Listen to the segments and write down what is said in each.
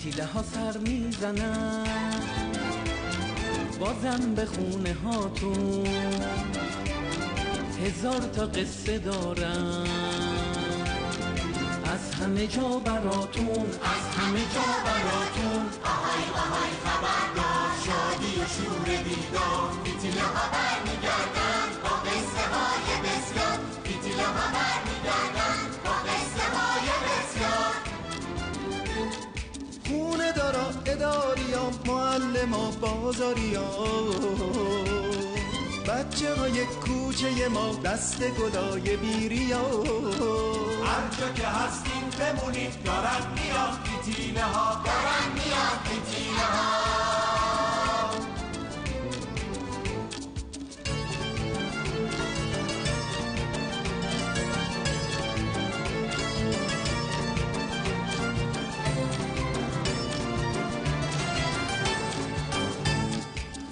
فتیله ها سر میزنن بازم به خونه هاتون، هزار تا قصه دارم از همه جا براتون، از همه جا براتون. آهای آهای خبردار، شادی و شور دیدار، فتیله ها برمیگردن با قصه های بسیار، فتیله ها برمیگردن با قصه های بسیار. خونه دارا اداریا، معلم بازاریا، بچه های کوچه ما دست گلای بیریا. هر جا که هستیم بمونید، دارن میان فتیله ها، دارن میان فتیله ها.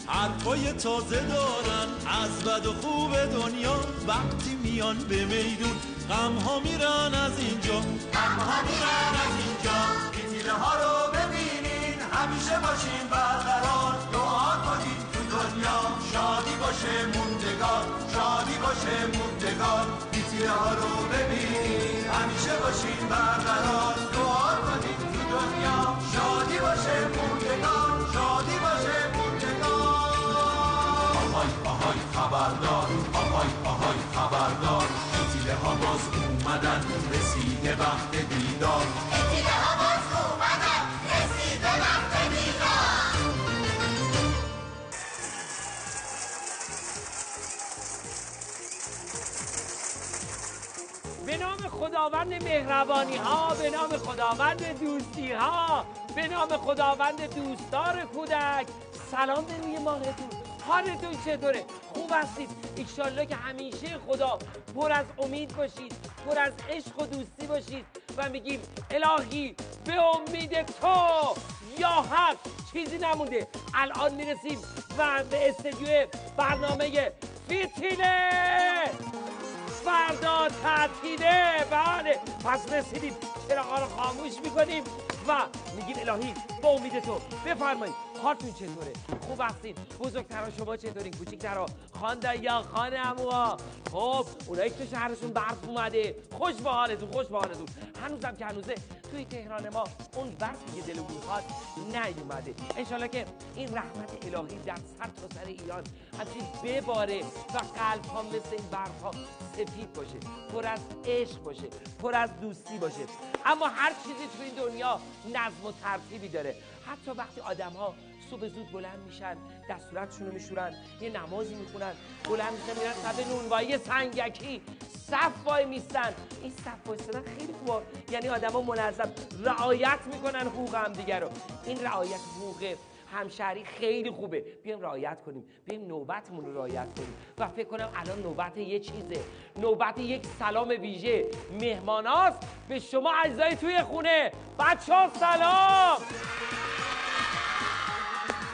حرفای تازه دارن از بد و خوب دنیا، وقتی میان به میدون غم ها میرن از اینجا، غم ها میرن از اینجا. فتیله ها رو ببینین، همیشه باشین برقرار، دعا کنین تو دنیا شادی باشه موندگار، شادی باشه موندگار. فتیله ها رو ببینین، همیشه باشین برقرار، دعا کنین تو دنیا شادی باشه موندگار، شادی باشه موندگار. آهای آهای خبردار، آهای آهای خبردار، فتیله ها باز اومدن، رسیده وقت دیدار، فتیله ها باز اومدن، رسیده وقت دیدار. به نام خداوند مهربانی ها، به نام خداوند دوستی ها، به نام خداوند دوستدار کودک، سلام به روی ماهتون. حالتون چطوره؟ خوب هستید؟ ایشالله که همیشه خدا پر از امید باشید، پر از عشق و دوستی باشید و میگیم الهی به امید تو یا حق چیزی نمونده. الان میرسیم و به استدیو برنامه فتیله. فردا تعطیله، بله، پس رسیدیم، چراغا رو خاموش میکنیم و میگیم الهی با امید تو. بفرمایید حالتون چطوره؟ خوب هستین؟ بزرگترها شما چطورین؟ کوچیکترها خاندان یا خانموها؟ خب اونایی که تو شهرشون برف اومده، خوش به حالتون، خوش به حالتون. هنوزم که هنوزه توی تهران ما اون برفی که دلمون میخواد نیومده. انشالله که این رحمت الهی در سر تا سر ایران همچین بباره و قلب ها مثل این برف ها سفید باشه، پر از عشق باشه، پر از دوستی باشه. اما هر چیزی تو این دنیا نظم و ترتیبی داره. حتی وقتی آدم ها صبح زود بلند میشن، دستورتشون رو میشورن، یه نمازی میخونن، بلند میشن میرن صف نونوایی سنگکی، صف وای میستن. این صف وایستادن خیلی خوبه، یعنی آدما منظم رعایت میکنن حقوق هم دیگر رو. این رعایت حقوق همشهری خیلی خوبه. بیایم رعایت کنیم، بیایم نوبتمون رو رعایت کنیم و فکر کنم الان نوبت یه چیزه، نوبت یک سلام ویژه مهماناست به شما اجزای توی خونه. بچه‌ها سلام.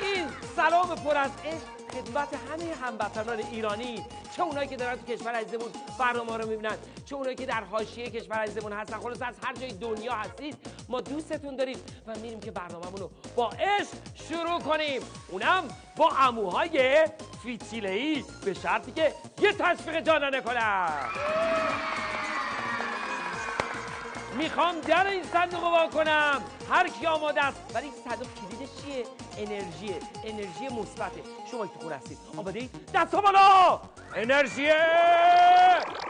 این سلام پر از عشق خدمت همه هموطنان ایرانی، چه اونایی که دارن تو کشور عزیزمون برنامه رو میبینن، چه اونایی که در حاشیه کشور عزیزمون هستن، خلاص از هر جای دنیا هستید ما دوستتون داریم و میریم که برنامه‌مون رو با عشق شروع کنیم، اونم با عموهای فتیله‌ای، به شرطی که یه تشویق جانانه کنم. میخوام در این صندوق رو وا کنم. هر کی آماده است؟ برای این صندوق کلیدش چیه؟ انرژیه، انرژی مثبته. شما که تو خونه هستید آماده اید؟ دستا بالا! انرژی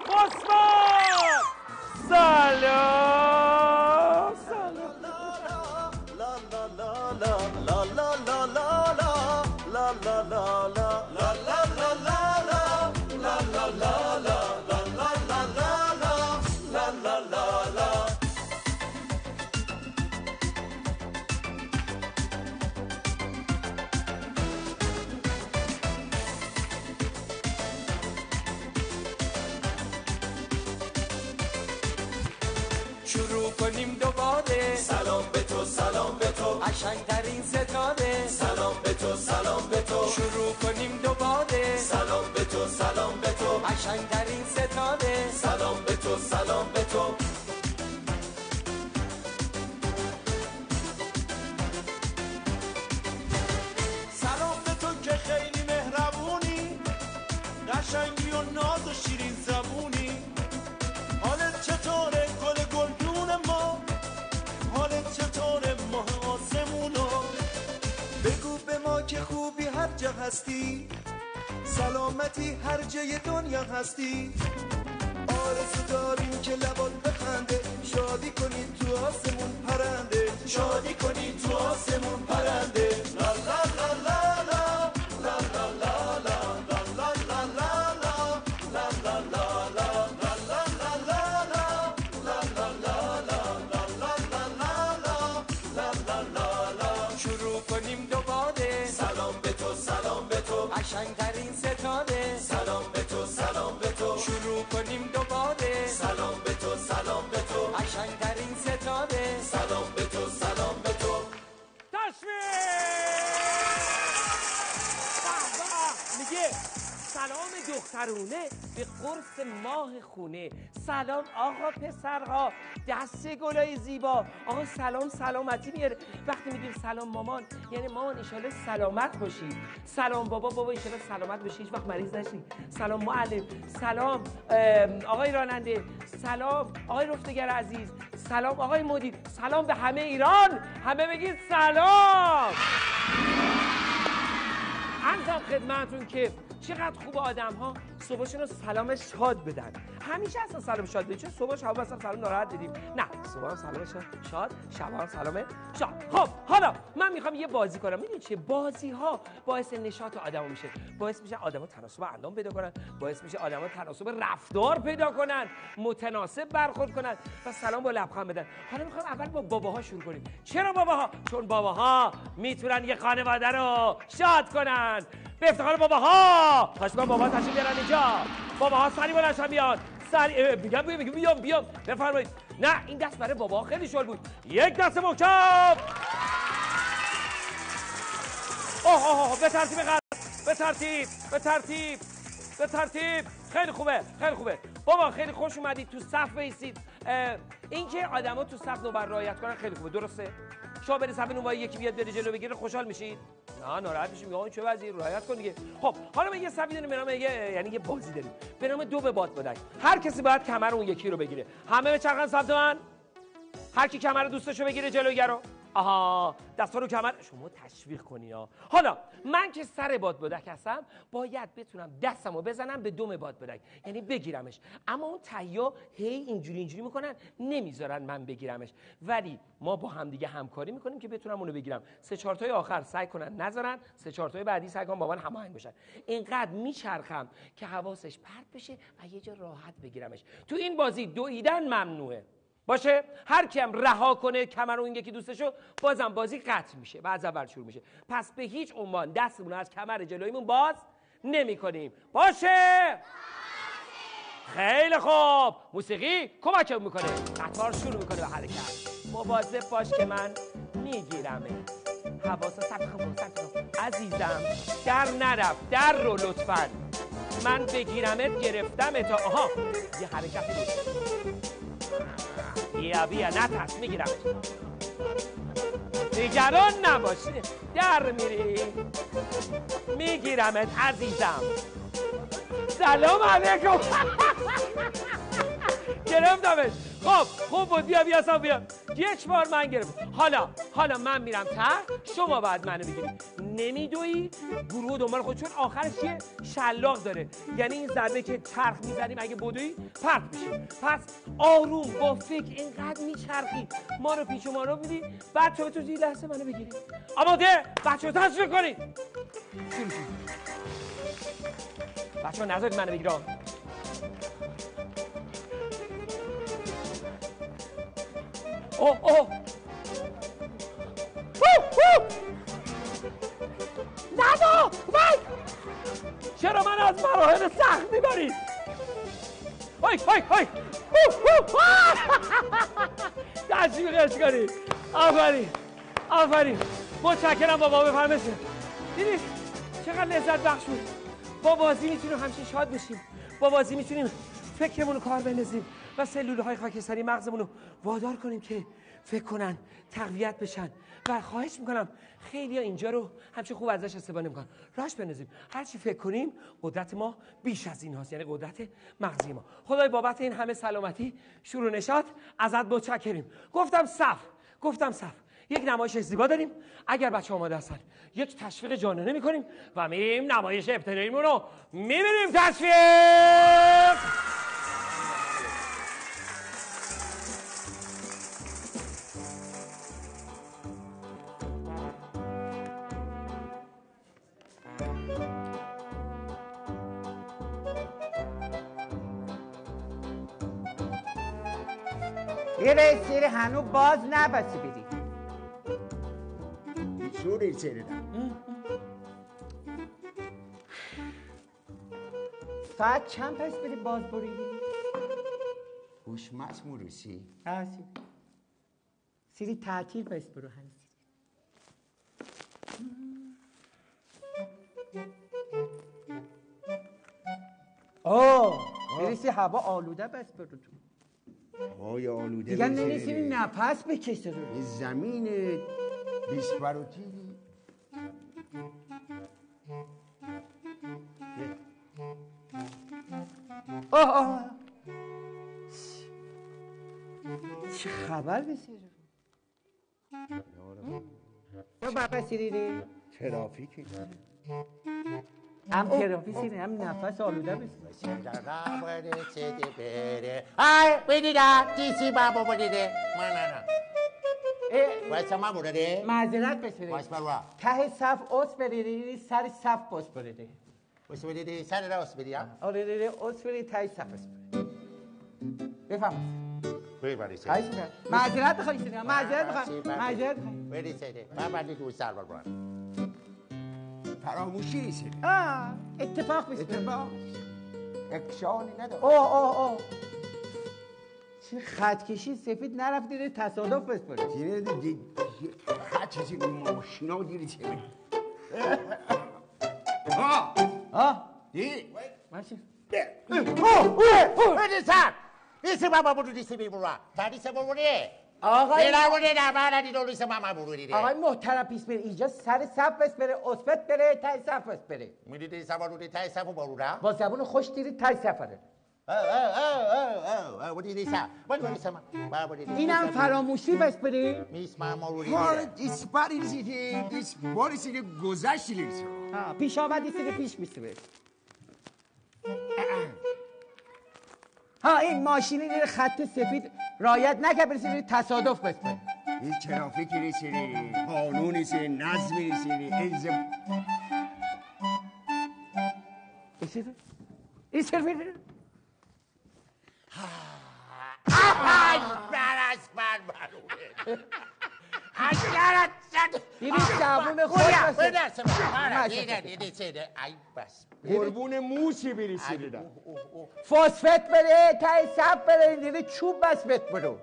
مثبت! سلام سلام. شروع کنیم دوباره، سلام به تو، سلام به تو، قشنگترین ستاره، سلام به تو، سلام به تو، شروع کنیم دوباره، سلام به تو، سلام به تو، قشنگترین ستاره، سلام به تو، سلام به تو. که خوبی هر جا هستی، سلامتی هر جای دنیا هستی. آرزو داریم که لبات بخنده، شادی کنی تو آسمون پرنده، شادی کنی تو آسمون پرنده. لا لا لا لا لا لا لا لا لا لا لا لا لا لا لا. شروع کنیم دوباره، سلام به تو سلام به تو، قشنگترین ستاره. سلام به تو سلام به تو، شروع کنیم دوباره، سلام به تو سلام به تو، قشنگترین ستاره. سلام به تو سلام به تو. میگه سلام دخترونه به قرص ماه خونه. سلام آقا پسرها، دست گلای زیبا. آقا سلام سلامتی میاره. وقتی میگیم سلام مامان، یعنی مامان ایشالا سلامت باشی. سلام بابا ایشالا سلامت باشی، هیچ وقت مریض نشی. سلام معلم، سلام آقای راننده، سلام آقای رفتگر عزیز، سلام آقای مدیر، سلام به همه ایران. همه بگید سلام. عرضم خدمتتون که چقدر خوب آدم ها صبحشون رو سلام شاد بدن. همیشه اصلا سلام شاد بدید. چون صبح شب مثلا سلام ناراحت بدیم؟ نه، صبح سلام شاد، شب سلام شاد. خب حالا من میخوام یه بازی کنم. میدونید چه بازی ها باعث نشاط آدمو میشه؟ باعث میشه آدما تناسب اندام پیدا کنن، باعث میشه آدما تناسب رفتار پیدا کنن، متناسب برخورد کنن و سلام با لبخند بدن. حالا میخوام اول با باباها شروع کنیم. چرا باباها؟ چون باباها میتونن یه خانواده رو شاد کنن. به افتخار باباها، خواهش بابا تشریف بیارن اینجا. باباها سری بلند بیان. سری بیام بفرمایید. نه این دست برای باباها خیلی شل بود. یک دست محکم. اوه به ترتیب قرار، به ترتیب. خیلی خوبه. بابا خیلی خوش اومدید. تو صف بایستید. اینکه آدما تو صف نوبر رعایت کنن خیلی خوبه، درسته؟ شما برید صف نوبر، یکی بیاد بره جلو بگیره، خوشحال میشید؟ نه ناراحت میشیم. میگم چه وضعی، رعایت کن دیگه. خب حالا ما یه صفی داریم به نام یعنی یه بازی داریم به نام دو به باد بدک. هر کسی باید کمر اون یکی رو بگیره. همه بچرخن سمت من. هر کی کمر دوستشو بگیره جلوگر رو. آها دستا رو کمر. شما تشویق کنین ها. حالا من که سر باد بدک هستم باید بتونم دستمو بزنم به دم باد بدک، یعنی بگیرمش. اما اون تهیا هی اینجوری میکنن، نمیذارن من بگیرمش. ولی ما با هم دیگه همکاری میکنیم که بتونم اونو بگیرم. 3-4 تای آخر سعی کنن نذارن، 3-4 تای بعدی سعی کنن با من هماهنگ باشن. اینقدر میچرخم که حواسش پرت بشه و یه جا راحت بگیرمش. تو این بازی دویدن ممنوعه. باشه؟ هر کیم رها کنه کمر اون یکی دوستشو، بازم بازی قطع میشه و از اول شروع میشه. پس به هیچ عنوان دستمون از کمر جلویمون باز نمی‌کنیم. باشه؟ خیلی خوب. موسیقی کمکم میکنه. قطار شروع میکنه به حرکت. مواظب باش که من میگیرمه. حواست ثبت کن عزیزم. در نرفت، در رو لطفاً. من بگیرمت گرفتم تا آها یه حرکت بود. بیا نترس، میگیرم. نگران نباشی، در میری. میگیرمت عزیزم. سلام علیکم. گرفتمش. خب خوب بود. بیا یک بار من گرفتم. حالا من میرم ته، شما بعد منو بگیرید. نمیدوی گروه دنبال خود، چون آخرش چیه؟ شلاق داره. یعنی این ضربه که چرخ میزنیم اگه بدوی پرت میشیم. پس آروم با فکر اینقدر میچرخی ما رو پیچ و ما رو میدی، بعد تو یه لحظه منو بگیرید. آماده؟ بچه‌ها تشویق کنید. شروع شد. بچه‌ها نذارید منو بگیرم. اوه ندا وای، چرا من از مراحل سخت میبرید؟ های تشویقش کنید. آفرین. متشکرم بابا. بفرمایید. دیدید چقدر لذت بخش بود. با بازی میتونیم همچین شاد بشیم. با بازی میتونیم فکرمون رو کار بندازیم و سلولهای خاکستری مغزمون رو وادار کنیم که فکر کنن، تقویت بشن. و خواهش میکنم خیلی ها اینجا رو همچین خوب ازش استفاده میکنن. راش بندازیم. هر چی فکر کنیم قدرت ما بیش از این هاست، یعنی قدرت مغزی ما. خدای بابت این همه سلامتی، شور و نشاط ازت متشکریم. گفتم صف. یک نمایش زیبا داریم. اگر بچه آماده هستن یک تشویق جانانه میکنیم و میریم نمایش ابتداییمون رو میبینیم. تشویق. یه سیر هنو باز نبستی بدی سوری سیردم ساعت چند پس بدی باز بریدی؟ خوشمز موروسی سیری تعطیل پس برو هنو سیری هوا آلوده بس برو تو های آلوده دیگه نمی‌تونی نفس بکشه رو این زمین بیسپروتیلی چه خبر بسیاره تو بابا سیری ترافیکی هم ترافی سیری هم نفس آلوده بسیاره ای بیدیده دیسی بابا بودیده نه واسه ما بوده معذرت بسیاره واسه بروا ته صف اوس بریدی سر صف باز بریدی واسه بودیده سر راست بدیم آره دیدی اوس بریدی ته صف باز بریدی بفهم بری سر معذرت بخوایی سیری معذرت بخوایی بری سر من بعدی دو سر برم فراموشی نیست اتفاق بسیاره اکشانی نداره اوه چه خط کشی سفید نرفت دیده تصادف بسپاره دیره خط چیزی به ماشینا دیره چه دیره ماشین بده سر دیسی بابا بودو دیسی بی بروا تا دیسی بروده آقای در بردی دو دیسی ماما برو دیده آقای محترم پیش بره اینجا سر صف بسپره اصفت بره تای صف بسپره میدیدی سوار رو تای صف برو را با زبون خوش دیدی تای صفره اینم فراموشی بسپری؟ میس ماما رو دیده دیس باری دیده دیس باری سیده گذشتی لیسو پیش آمدی سیده پیش میسته این ماشینی دیده خط سفید رایت نکه برسیده تصادف بسپری این ترافیکی نیسیدی قانون نیسیدی نظمی نیسیدی این سرفید دیدی زبون خود قربون موسی بریسیدی فاسفت بره تای صف بره دیدی چوب بس بت برو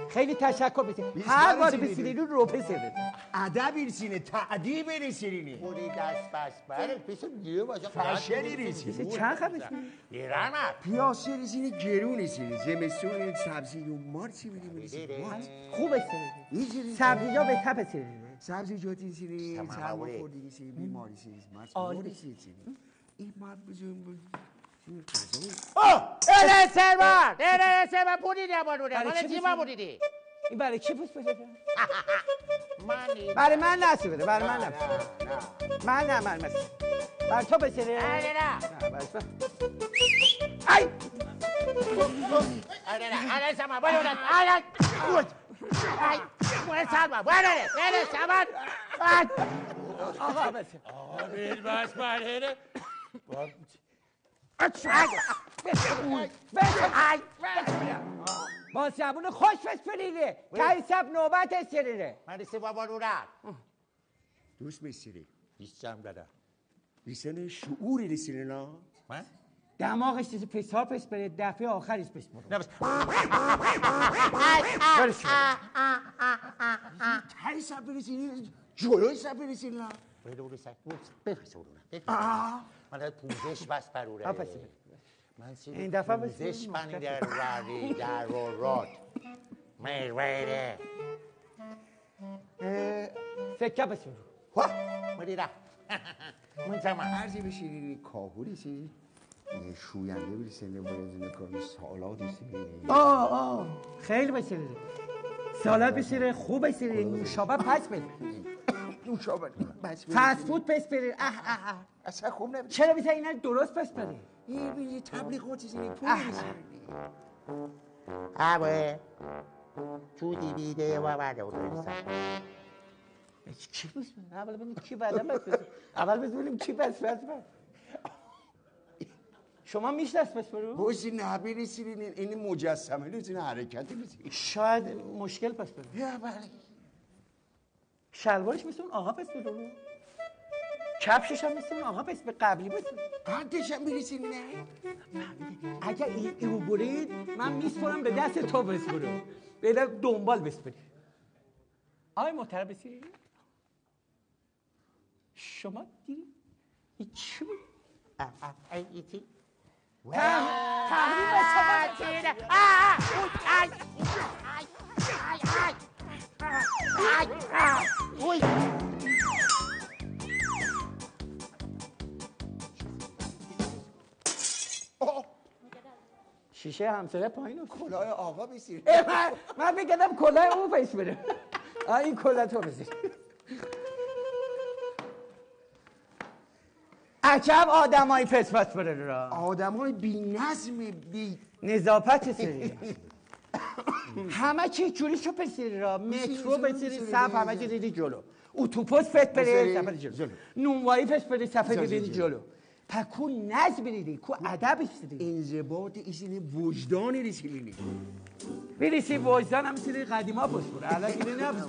خیلی تشکر بسید هر بار بسیدی رو پسیده ادب برسینه تعدیب برسینه بوری دست بس بره پیش دیگه باشه فشلی رسینه چند خب بسیدی؟ ایرانه پیاسه رسینه گرون رسینه زمستون سبزی و مارسی بریم خوب بسیدی سبزی جا به تپ بسیدی سبزی جاتی رسینه سرما خوردی رسینه بیماری رسینه این مرد بزن اینه سرمان بودیدی اما دوره مالا چی ما بودیدی؟ این برای کی پوست بسیده؟ منی برای من نسی بده برای من نسی من برای تو بسیده؟ نه ای نه سامان باید باید سامان آقا بسید بس برهنه با زبون خوش بسپریده تایی سب نوبت استریده من دیسی بابا رو را دوست میسیری دیستم دادا لیسن شعوری رسینه نه من؟ دماغش چیزی پسا پس بره دفعه آخریش پس برو نه بس تایی سب برسینه جلوی سب برسینه بودو سک بفرسه بودو من پوزش بس پروره من این دفعه پوزش بانی در واری در راد میرویره سکه بسید مدیره من زمان عرضی بشیری کاهوری سی شوینده بریسنده باید نکنه سالات بسیره خیلی بسیره سالات بسیره خوب بسیره نوشابه پس بسیره نوشابه پس بسیره فست فود پس بسیره اصلا خوب نبید چرا بیتا اینا درست پس بسیره بسیره تبلیغات چیزی پول بسیره آبه چودی بیده و بعد او درستم چی بس بسیره؟ اول ببینیم کی بعدم بس بسیره اول ببینیم کی بس شما میشه دست بس برو؟ باشی نبی رسیدین این مجسمه رسیدین حرکتی رسیدین شاید مشکل پس برو یا بله شلوارش مثل اون آقا پس برو کفشش هم مثل اون آقا پس به قبلی بس قدش هم برسیدین نه؟ اگر اینو برید من میسپرم به دست تو بس برو به دنبال بس بری آقای محترم بسیاری شما دیدی؟ چی بود؟ ایتی تقریب شما چیره شیشه همسایه پایین کلاه آقا بسیر من بگردم کلاه او پیش بره این کلاه تو بسیر عجب آدمایی پس بره را آدمای بی نظم بی نظافت سری همه چی جوریشو پسیری را مترو بسیری صف همه چی دیدی جلو اتوبوس فت بره صف جلو نونوایی فت بره صف دیدی جلو پکو نظم بریدی کو ادب استری انضباط ایشینه وجدانی رسیدینی بریسی وجدان هم سری قدیما پس بره الان گیره نبس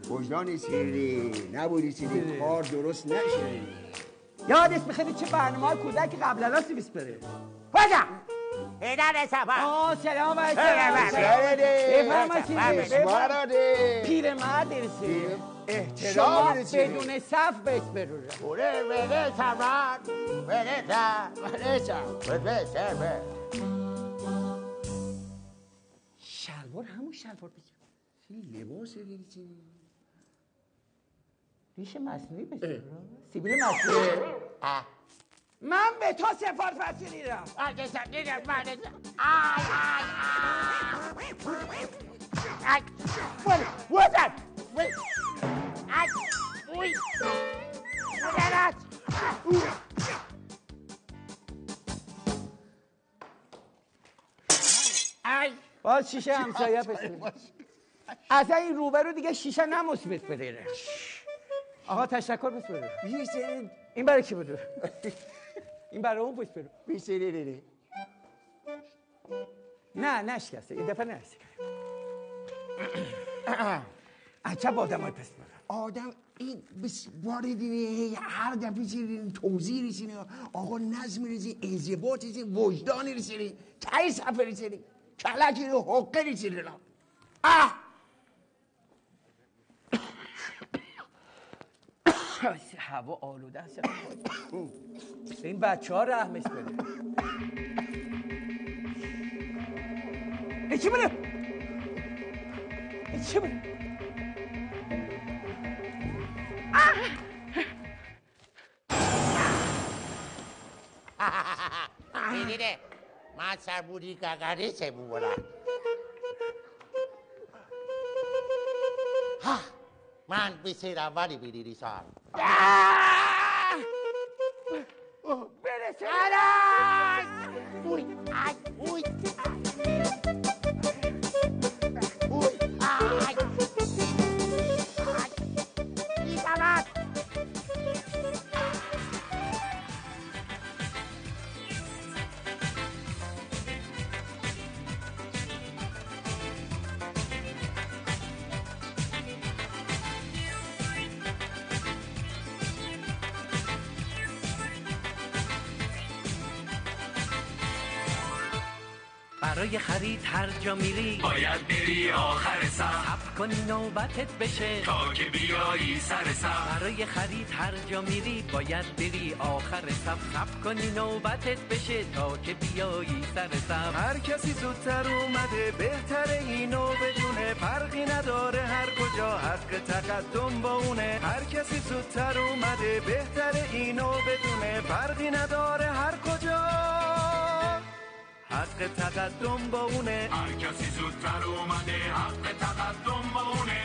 وجدانی سری نبودی سری کار درست نشه یادش بخیری چه برنامه کودک قبل الان بیست بره کجا؟ ایدان سفر سلام علیکم بفرمایید پیرمرد رسی احترام بدون صف بس برو بوره بده سفر بده سفر شلوار همون شلوار بگیر لباس ریچی ریش مصنوعی بگیر سیبیل مصنوعی من به تو سفارت پذیرم باز شیشه همسایه بسید از این روبرو دیگه شیشه نمثبت بده آقا تشکر بس برو این برای کی بدو این برای اون بس برو بیسری نه نشکسته این دفعه نشکسته عجب آدم های پس برو آدم این باری دینه هر دفعه چیزی توضیح رسینه آقا نظم رسینه انضباط رسینه وجدانی رسینه تایی صفحه رسینه کلکی رو حقه رسینه هوا آلوده است این بچه ها رحمش بده چی بله؟ چی بله؟ دیده من سربودی گگری چه بودم من بسیرم ولی بیدیدی سال برسه اوی اوی برای خرید هر جا میری باید بری آخر صف صبر کنی نوبتت بشه تا که بیایی سر صف برای خرید هر جا میری باید بری آخر صف صبر کنی نوبتت بشه تا که بیایی سر صف هر کسی زودتر اومده بهتره اینو بدونه فرقی نداره هر کجا حق تقدم با اونه هر کسی زودتر اومده بهتره اینو بدونه فرقی نداره هر کجا حق تقدم با اونه، هر کسی زودتر اومده حق تقدم با اونه.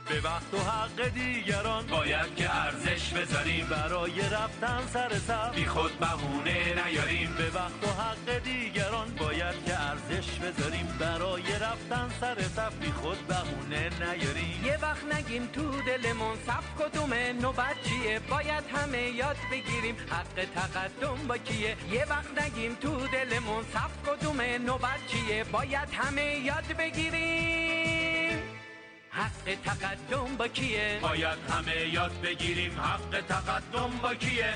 به وقت و حق دیگران باید که ارزش بذاریم، برای رفتن سر صف بی خود بهونه نیاریم. به وقت و حق دیگران باید که ارزش بذاریم، برای رفتن سر صف بی خود بهونه نیاریم. یه وقت نگیم تو دلمون صف کدومه، نوبت چیه، باید همه یاد بگیریم حق تقدم با کیه. یه وقت نگیم تو دلمون صف کدومه، نوبت چیه، باید همه یاد بگیریم حق تقدم با کیه. باید همه یاد بگیریم حق تقدم با کیه.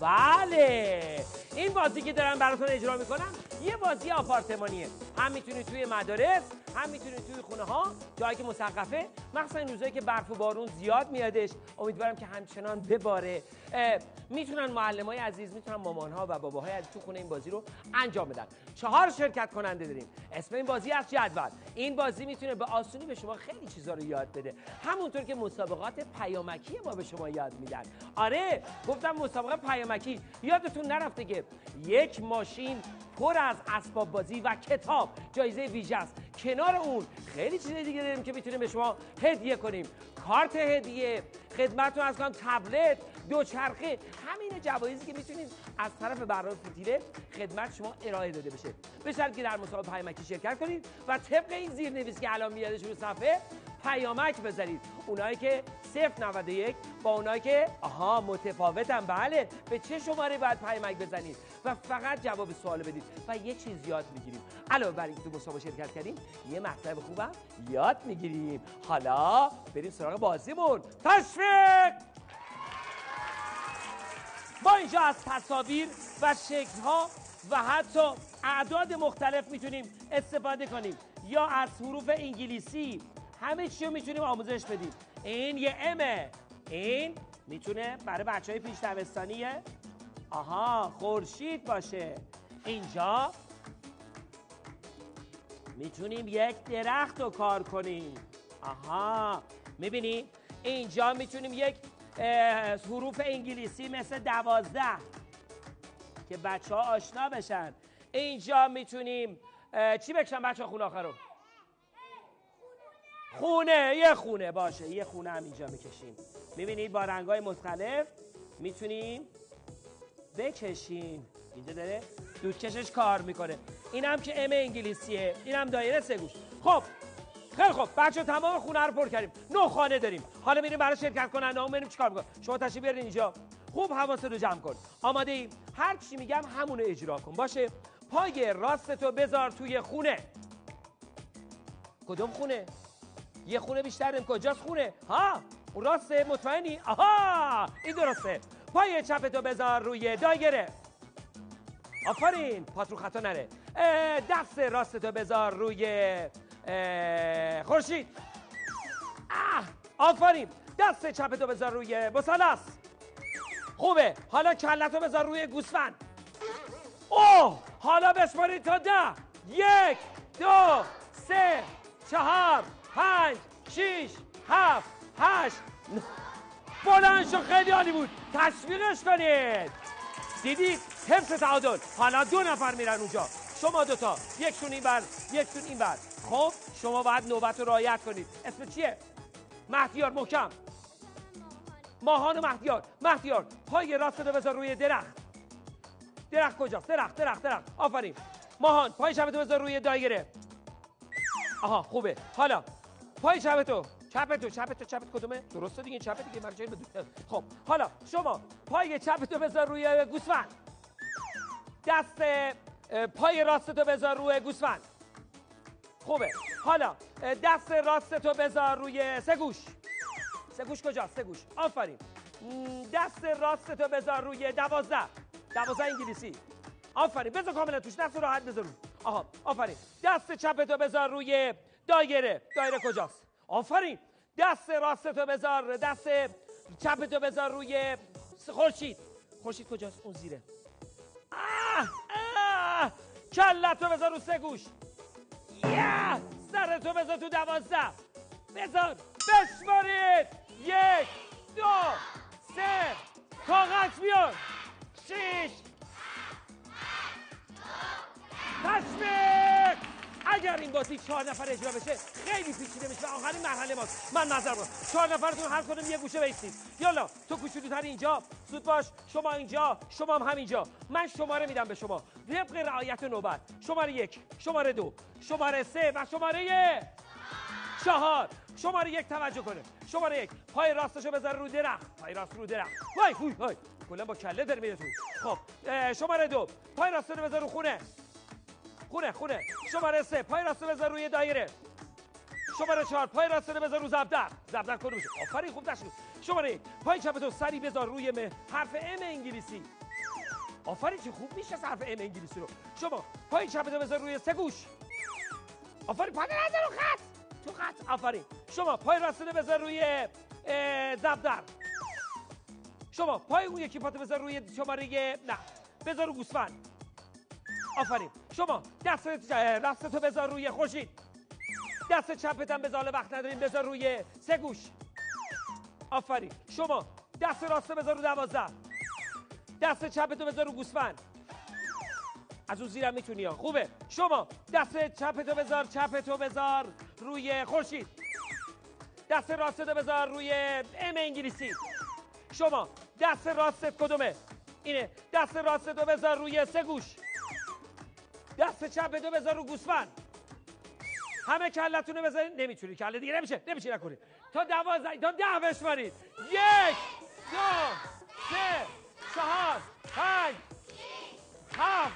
بله، این بازی که دارن براتون اجرا میکنم یه بازی آپارتمانیه. هم میتونید توی مدارس، هم میتونید توی خونه ها، جایی که مسقفه، مخصوصا این روزایی که برف و بارون زیاد میادش. امیدوارم که همچنان بباره. میتونن معلمای عزیز، میتونن مامانها و باباهای عزیز تو خونه این بازی رو انجام بدن. 4 شرکت کننده داریم. اسم این بازی از جدول. این بازی میتونه به آسونی به شما خیلی چیزا رو یاد بده، همونطور که مسابقات پیامکی ما به شما یاد میدن. آره، گفتم مسابقه پیامکی. یادتون نرفته که یک ماشین پر از اسباب بازی و کتاب جایزه ویژه است. کنار اون خیلی چیز دیگه داریم که میتونیم به شما هدیه کنیم. کارت هدیه، خدمتتون از کنم تبلت، دوچرخه، همین جوایزی که میتونید از طرف برنامه فتیله خدمت شما ارائه داده بشه. به شرطی که در مسابقه پیامکی شرکت کنید و طبق این زیرنویسی که الان میادش رو صفحه پیامک بذارید. اونایی که 091 با اونایی که متفاوتن، بله، به چه شماره باید پیامک بزنید و فقط جواب سوال بدید و یه چیز یاد میگیریم. علاوه بر اینکه تو مسابقه شرکت کردیم، یه مطلب خوبم یاد میگیریم. حالا بریم سراغ بازیمون. تشویق! ما اینجا از تصاویر و شکل‌ها و حتی اعداد مختلف میتونیم استفاده کنیم، یا از حروف انگلیسی. همه چی رو میتونیم آموزش بدیم. این یه امه، این میتونه برای بچهای پیش دبستانیه خورشید باشه. اینجا میتونیم یک درخت رو کار کنیم. میبینی؟ اینجا میتونیم یک حروف انگلیسی مثل 12 که بچه ها آشنا بشن. اینجا میتونیم چی بکشن بچه ها؟ خونه آخر رو یه خونه باشه، یه خونه هم اینجا میکشیم. میبینید با رنگ‌های مختلف میتونیم بکشیم. اینجا داره دودکشش کار میکنه. اینم که ام انگلیسیه، اینم دایره 3 گوش. خب خیلی خوب بچه تمام خونه رو پر کردیم. 9 خانه داریم. حالا میریم برای شرکت کننده‌مون بریم چیکار می‌کنیم؟ شما تشریف بیارین اینجا. خوب حواست رو جمع کن. آماده ای؟ هر چی میگم همون رو اجرا کن. باشه؟ پای راستتو بذار توی خونه. کدوم خونه؟ یه خونه بیشتر داریم. کجاست خونه؟ ها اون راسته؟ مطمئنی؟ آها این درسته. پای چپتو بذار روی دایره. آفرین پات رو خطا نره. دست راستتو بذار روی خورشید. آفرین. دست چپتو بذار روی مثلث. خوبه. حالا کلتو بذار روی گوسفند. اوه حالا بشمارید تا 10. 1 2 3 4 5 6 7 8 بلند شو. خیلی عالی بود. تشویقش کنید. دیدی؟ حفظ تعادل. حالا 2 نفر میرن اونجا. شما 2 تا. یکشون این بر، یکشون این بر. خب شما باید نوبت رو رعایت کنید. اسم چیه؟ مهدیار. محکم. ماهان و مهدیار. مهدیار پای راست رو بذار روی درخت. درخت کجاست؟ درخت. آفرین. ماهان پای چپتو بذار روی دایره. آها خوبه. حالا پای چپتو چپت کدومه؟ درسته دیگه چپت دیگه مرجعی بدون. خب حالا شما پای چپتو بذار روی گوسفند. دست پای راستتو بذار روی گوسفند. خوبه. حالا دست راستتو بذار روی 3 گوش. 3 گوش کجاست؟ 3 گوش. آفرین. دست راستتو بذار روی 12 انگلیسی. آفرین. بذار کاملا توش. دست راحت بذار. آها آفرین. دست چپتو بذار روی دایره کجاست؟ آفرین. دست راستتو بذار، دست چپتو بذار روی خورشید کجاست؟ اون زیره. کلتو بذار رو 3 گوش. سرتو بذار تو 12. بذار. بشمارید. 1 2 3 کاغذ بیار. 6 تشویق. اگر این بازی 4 نفر اجرا بشه خیلی پیچیده میشه. آخرین مرحله ماست. من معذرت میخوام. 4 نفرتون هر کدوم یه گوشه بایستید. یالا تو کوچولوتر اینجا. زود باش. شما اینجا. شما هم همینجا. من شماره میدم به شما. طبق رعایت نوبت. شماره 1، شماره 2، شماره 3 و شماره 4. شماره 1 توجه کنه. شماره 1 پای راستشو بذار رو درخت. پای راست رو درخت. وای کلا با کله در میره تو. خب شماره 2 پای راست رو بذار رو خونه. شماره 3 پای راست بذار روی دایره. شماره 4 پای راست بذار رو زبدر کدومشه؟ آفرین خوب داشتید. شماره 1 پای چپتو سری بذار روی حرف ام انگلیسی. آفرین چه خوب میشه حرف ام انگلیسی رو. شما پای چپتو بذار روی 3 گوش. آفرین پای نذار تو خط. آفرین. شما پای راست بذار روی زبدر. شما پای اون یکی پاتو بذار روی شماره بذار رو گوسفند. آفرین. شما دست راستتو بذار روی خورشید. دست چپت هم بذار وقت نداریم بذار روی 3 گوش. آفرین. شما دست راست بذار رو 12. دست چپتو بذار رو گوسفند. از اون زیرم میتونی ها. خوبه. شما دست چپتو بذار روی خورشید. دست راستتو بذار روی ام انگلیسی. شما دست راستت کدومه؟ اینه. دست راستتو بذار روی 3 گوش. دست چپتو بذار رو گوسفند. همه کلتونو بذارید. نمیتونی کله دیگه نمیشه نکنید. تا 12 تا 10 بشمارید. 1 2 3 4 5 7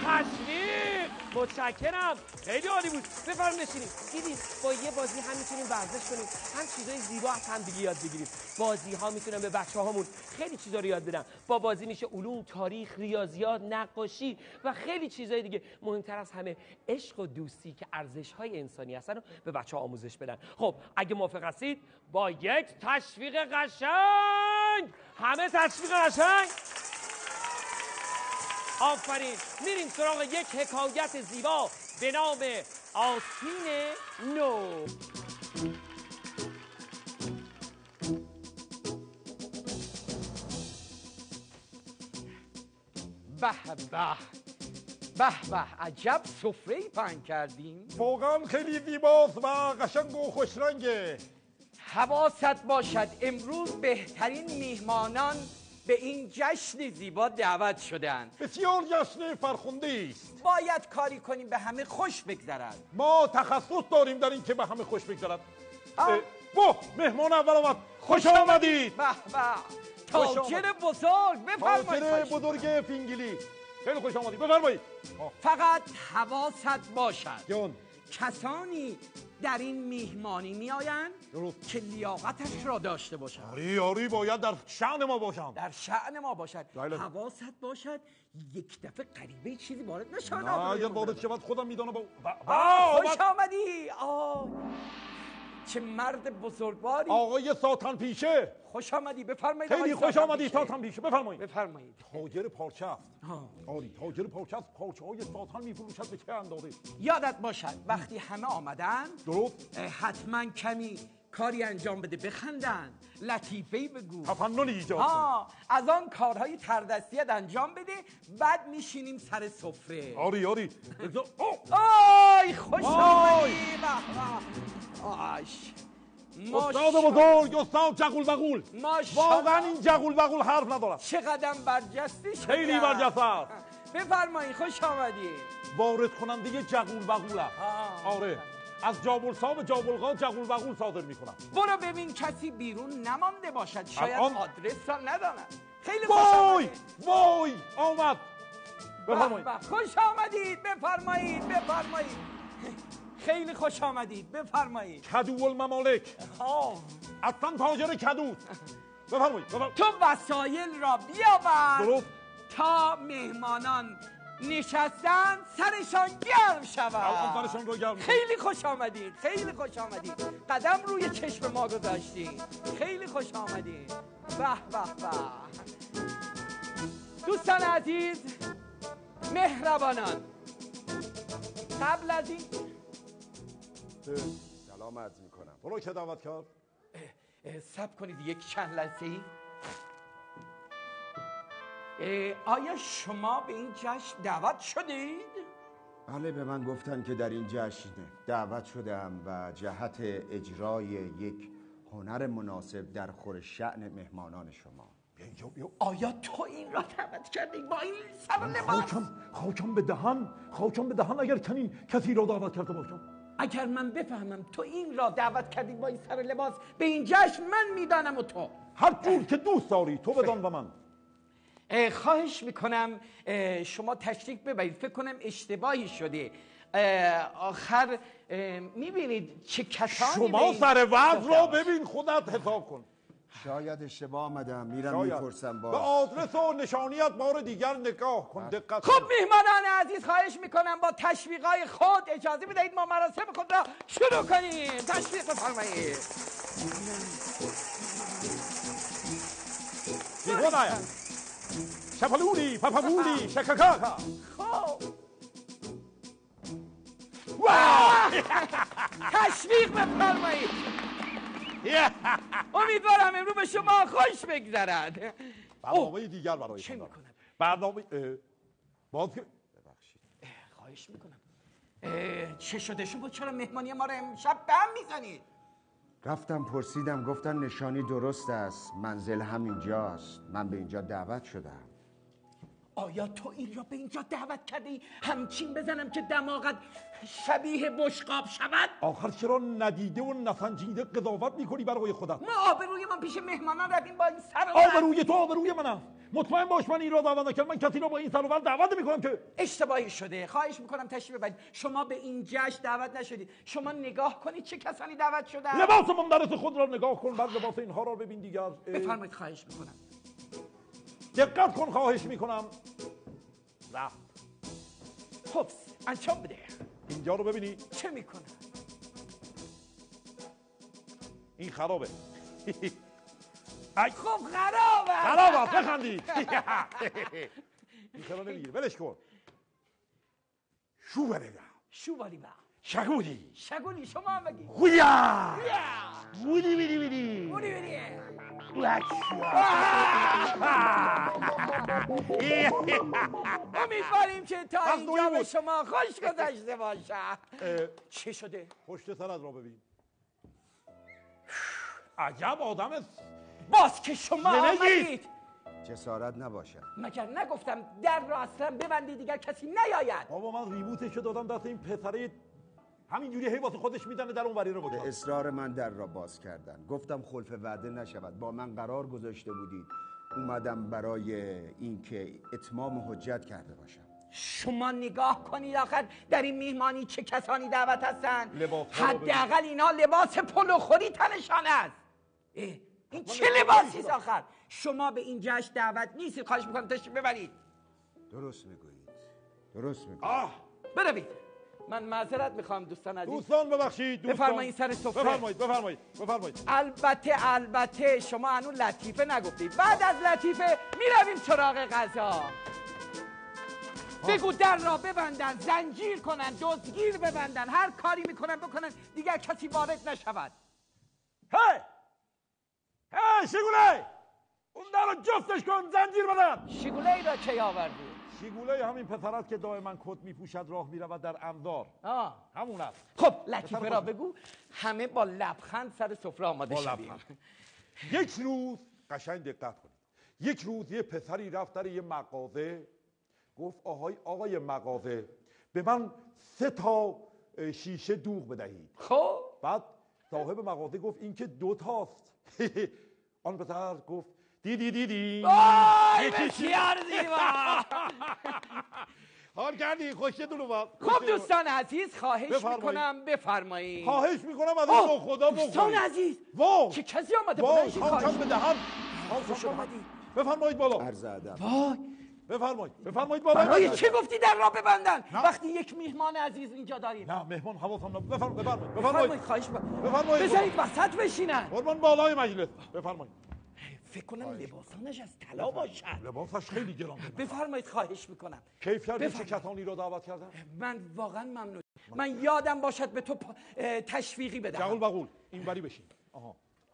تشویق. متشکرم. خیلی عالی بود. بفرمایید بشینید. دیدید با یه بازی هم میتونیم ورزش کنیم، هم چیزای زیبا از هم دیگه یاد بگیریم. بازی ها میتونن به بچه‌هامون خیلی چیزا رو یاد بدن. با بازی میشه علوم، تاریخ، ریاضیات، نقاشی و خیلی چیزای دیگه. مهمتر از همه عشق و دوستی که ارزش‌های انسانی هستن رو به بچه‌ها آموزش بدن. خب اگه موافق هستید با یک تشویق قشنگ، همه تشویق قشنگ. آفرین. میریم سراغ یک حکایت زیبا به نام آستین نو. به به به به عجب سفره‌ای پهن کردیم. واقعا خیلی زیباست و قشنگ و خوشرنگه. حواست باشد امروز بهترین میهمانان به این جشن زیبا دعوت شدند. بسیار جشن فرخنده است. باید کاری کنیم به همه خوش بگذرد. ما تخصص داریم در این که به همه خوش بگذرد. مهمان اول آمد. خوش آمدید. به به تاجر بزرگ بفرمایید. تاجر بزرگ فینگلی خیلی خوش آمدید. بفرمایید. فقط حواست باشد جان کسانی در این میهمانی میآیند که لیاقتش را داشته باشند. آری باید در شأن ما باشند. در شأن ما باشد. حواست باشد یک دفعه غریبه چیزی وارد نشود. نه اگر وارد شود خودم میدانم. خوش آمدی. چه مرد بزرگواری. آقای ساتن پیشه. خوش آمدی. بفرمایید. خیلی خوش آمدی ساتن پیشه. بفرمایید. تاجر پارچه است. آری تاجر پارچه است. پارچه های ساتن میفروشد به چه اندازه. یادت باشد وقتی همه آمدن درست حتما کمی کاری انجام بده، بخندن، لطیفه‌ای بگو، تفننی ایجاد کن. از آن کارهای تردستیت انجام بده، بعد میشینیم سر سفره. آری آی خوش آمدی. استاد بزرگ، استاد جغول بغول. واقعا این جغول بغول حرف ندارد. چه قدم برجسته شد. خیلی برجسته است. بفرمایید خوش آمدی. وارد کننده جغول بغول است. آره از جابلسا به جابلقا جغول بغول صادر میکنم. برو ببین کسی بیرون نمانده باشد، شاید آدرس را نداند. خیلی خوش آمدید. وای آمد. بفرمایید. خوش آمدید. بفرمایید. خیلی خوش آمدید. بفرمایید. کدو الممالک. اصلا تاجر کدو. بفرمایید. تو وسایل را بیاور. درست. تا مهمانان نشستن سرشان گرم شود. سرشان رو گرم. خیلی خوش آمدید. قدم روی چشم ما گذاشتید. خیلی خوش آمدید. به دوستان عزیز، مهربانان، قبل از این سلام عرض میکنم. برو که دعوت کرد. صبر کنید یک چند لحظه‌ای. آیا شما به این جشن دعوت شدید؟ بله به من گفتن که در این جشن دعوت شدم و جهت اجرای یک هنر مناسب در خور شأن مهمانان شما. آیا تو این را دعوت کردی با این سر و لباس؟ خاکم به دهن اگر چنین کسی را دعوت کرده باشم. اگر من بفهمم تو این را دعوت کردی با این سر و لباس به این جشن، من میدانم و تو هر جور که دوست داری تو بدان و من. خواهش میکنم شما تشریف ببرید. فکر کنم اشتباهی شده. آخر میبینید چه کسانی شما سر وضع را ببین خودت حساب کن. شاید اشتباه آمدم. میرم میپرسم به آدرس و نشانیت بار دیگر نگاه کن. دقت خب مهمانان عزیز، خواهش میکنم با تشویقای خود اجازه بدهید ما مراسم خود را شروع کنیم. تشویق بفرمایید. شپلولی پپلولی شککاکا. خب تشویق بفرمایید. امیدوارم امروز به شما خوش بگذرد. برنامه دیگر برای چه میکنم؟ برنامه باز که ببخشید. خواهش میکنم. چه شده شما چرا مهمانی ما رو امشب به هم میزنید؟ رفتم پرسیدم، گفتن نشانی درست است، منزل همینجاست، من به اینجا دعوت شدم. آیا تو این را به اینجا دعوت کردی همچین بزنم که دماغت شبیه بشقاب شود؟ آخر چرا ندیده و نسنجیده قضاوت میکنی برای خودت؟ ما آبروی من پیش مهمانان رفتیم با این سر و آبروی تو آبروی منم. مطمئن باش من این را دعوت نکردم. من کسی را با این سر و ول دعوت نمیکنم که. اشتباهی شده. خواهش میکنم تشریف ببرید. شما به این جشن دعوت نشدید. شما نگاه کنید چه کسانی دعوت شدن. لباس مندرس خود را نگاه کن، بعد لباس اینها را ببین دیگر. بفرمایید. خواهش میکنم. دقت کن خواهش میکنم. رفت. خب انجام بده. اینجا رو ببینی چه میکنه؟ این خرابه. خب خرابه. خرابه بخندی. این خرا نمیگیری ولش کن. شو بریده. شو بریده. شگونی شگونی شما هم بگید. خویا بودی بیدی بیدی بودی بیدی. امیدواریم که تا اینجا به شما خوش گذشته باشه. چه شده؟ پشت سرت را ببین. عجب آدم باز که شما آمدید. جسارت نباشد. مگر نگفتم در را اصلا ببندی دیگر کسی نیاید. بابا من ریموتشو دادم دست این پسره همینجوری هی واسه خودش میزنه در اون وری رو بگذار. به اصرار من در را باز کردن. گفتم خلف وعده نشود. با من قرار گذاشته بودید. اومدم برای اینکه اتمام حجت کرده باشم. شما نگاه کنید آخر در این میهمانی چه کسانی دعوت هستن. حداقل اینا لباس پلوخوری تنشان است. این چه لباسی است آخر؟ شما به این جشن دعوت نیستید. خواهش میکنم تشریف ببرید. درست میگویید. درست میگویید. بروید. من معذرت میخوام دوستان عزیز. دوستان ببخشید. بفرمایید سر سفره. بفرمایید. البته شما هنوز لطیفه نگفتید. بعد از لطیفه میرویم سراغ غذا. بگو در را ببندن، زنجیر کنن، دزدگیر ببندن، هر کاری میکنن بکنن دیگر کسی وارد نشود. هی شگوله، اون در رو جفتش کن، زنجیر بدن. شگوله را کی آوردی؟ شگوله همین پسرت که دائما کت میپوشد راه میرود در انظار. همون است. خب لطیفه را بگو همه با لبخند سر سفره آماده شویم. یک روز قشنگ دقت کنید. یک روز یه پسری رفت در یه مغازه، گفت آقای مغازه به من 3 تا شیشه دوغ بدهید. خب بعد صاحب مغازه گفت این که 2 تاست. آن پسر گفت دیدی بسیار زیبا. حال کردی خوشتون اومد. خب دوستان عزیز خواهش میکنم بفرمایید. خواهش میکنم از این خدا بخورید. دوستان عزیز چه کسی آمده خواهش بدهم. خوش آمدید. بفرمایید بالا. عرض ادب. بفرمایید بالا. برای چی گفتی در را ببندن وقتی یک میهمان عزیز اینجا داریم؟ نه مهمان حواسم نبود. بفرمایید خواهش بفرمایید. بذارید وسط بشینن. قربان بالای مجلس. بفرمایید. فکر کنم لباسانش از طلا باشد. لباسش خیلی گران. بفرمایید خواهش میکنم. کیف کردی چه کسانی رو دعوت کردن؟ من واقعا ممنون. من یادم باشد به تو تشویقی بدم. جغول بغول اینوری بشین.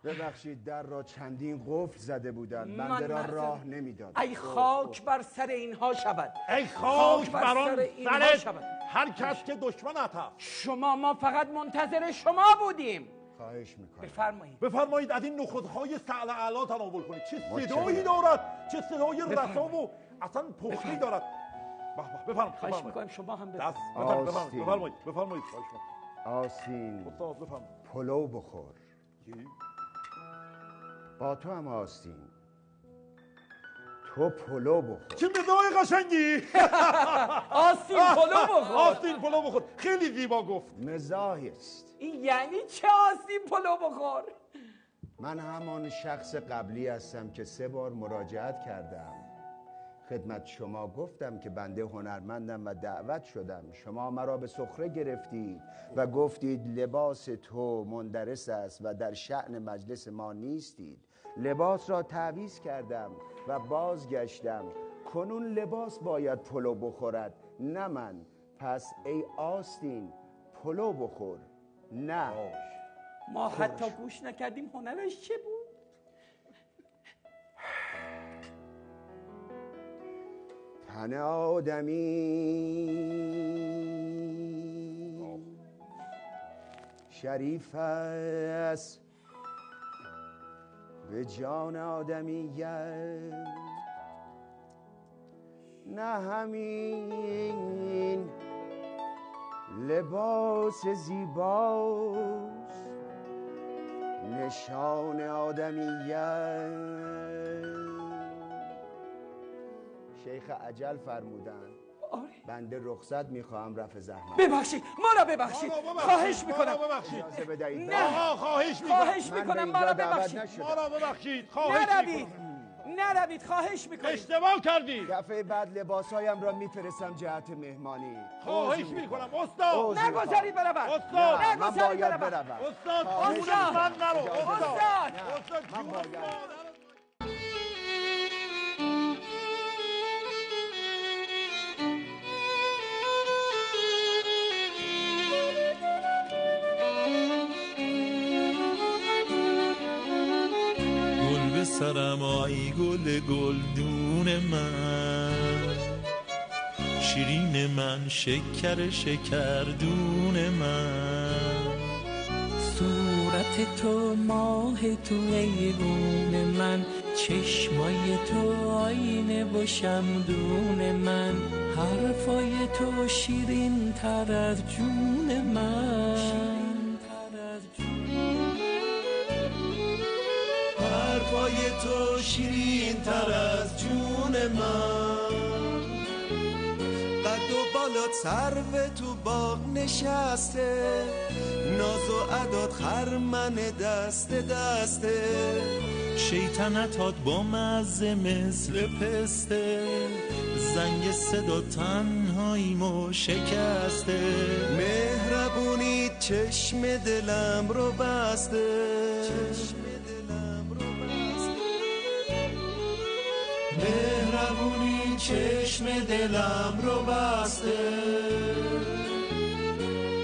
ببخشید در را چندین قفل زده بودند. بنده را راه نمیداد. ای خاک بر سر اینها شود. ای خاک بر آن سر هر کس که دشمنت هست. ما فقط منتظر شما بودیم. خواهش میکنم. بفرمایید از این نخودهای سعل اعلی تناول کنید. چه صدایی دارد، چه صدای رسا و اصلا پختی دارد. بفرمایید. خواهش میکنم شما هم بفرمایید. آستین استاد بفرمایید. پلو بخور. با تو هم آستین تو پلو بخور. چه مزاح قشنگی. آستین پلو بخور. خیلی زیبا گفت. مزاحی است. این یعنی چه آستین پلو بخور؟ من همان شخص قبلی هستم که 3 بار مراجعت کردم خدمت شما. گفتم که بنده هنرمندم و دعوت شدم. شما مرا به سخره گرفتید و گفتید لباس تو مندرس است و در شأن مجلس ما نیستید. لباس را تعویض کردم و بازگشتم. کنون لباس باید پلو بخورد نه من. پس ای آستین پلو بخور. نه ما حتی گوش نکردیم هنرش چه بود. تن آدمی شریف است به جان آدمیت نه همین لباس زیباست نشان آدمیت. شیخ عجل فرمودن. بنده رخصت میخواهم رفع زحمت. ببخشید ما را ببخشید. خواهش میکنم. اجازه بدهید. نه خواهش میکنم ما را ببخشید. نروید خواهش میکنم. اشتباه کردی. دفعه بعد لباسهایم را میفرستم جهت مهمانی. خواهش میکنم استاد. نگذارید بروم. استاد من باید بروم. استاد من نرو. استاد من باید. برم آی گل گلدون من، شیرین من، شکر شکردون من. صورت تو ماه تو ایوون من، چشمای تو آینه و شمدون من، حرفای تو شیرین تر از جون من، حرفای تو شیرین تر از جون من. قد و بالات سرو تو باغ نشسته، ناز و عداد خرمن دست دسته، شیطنتات با مزه مثل پسته، زنگ صدا تنهاییمو شکسته. مهربونی چشم دلم رو بسته، مهربونی چشم دلم رو بسته.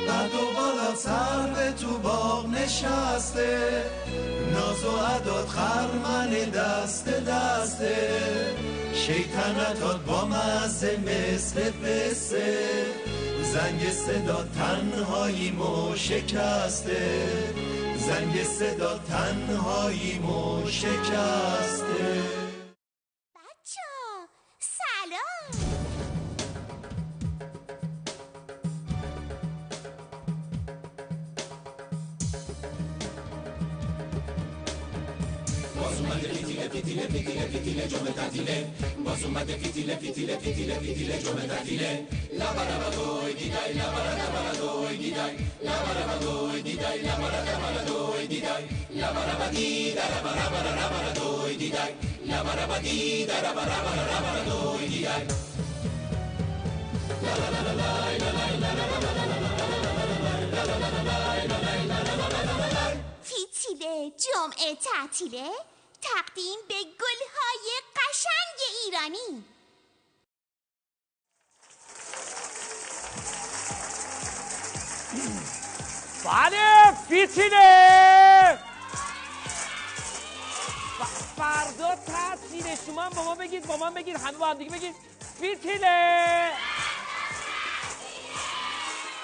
قد و بالات سرو تو باغ نشسته، ناز و عداد خرمن دست دسته، شیطنتات با مزه مثل پسته، زنگ صدا تنهاییمو شکسته، زنگ صدا تنهاییمو شکسته. فیتیله جمعه تعطیله، تقدیم به گلهای قشنگ ایرانی. بله فیتیله فردا تعطیله، شما هم با ما بگید همه با هم دیگه بگید فیتیله.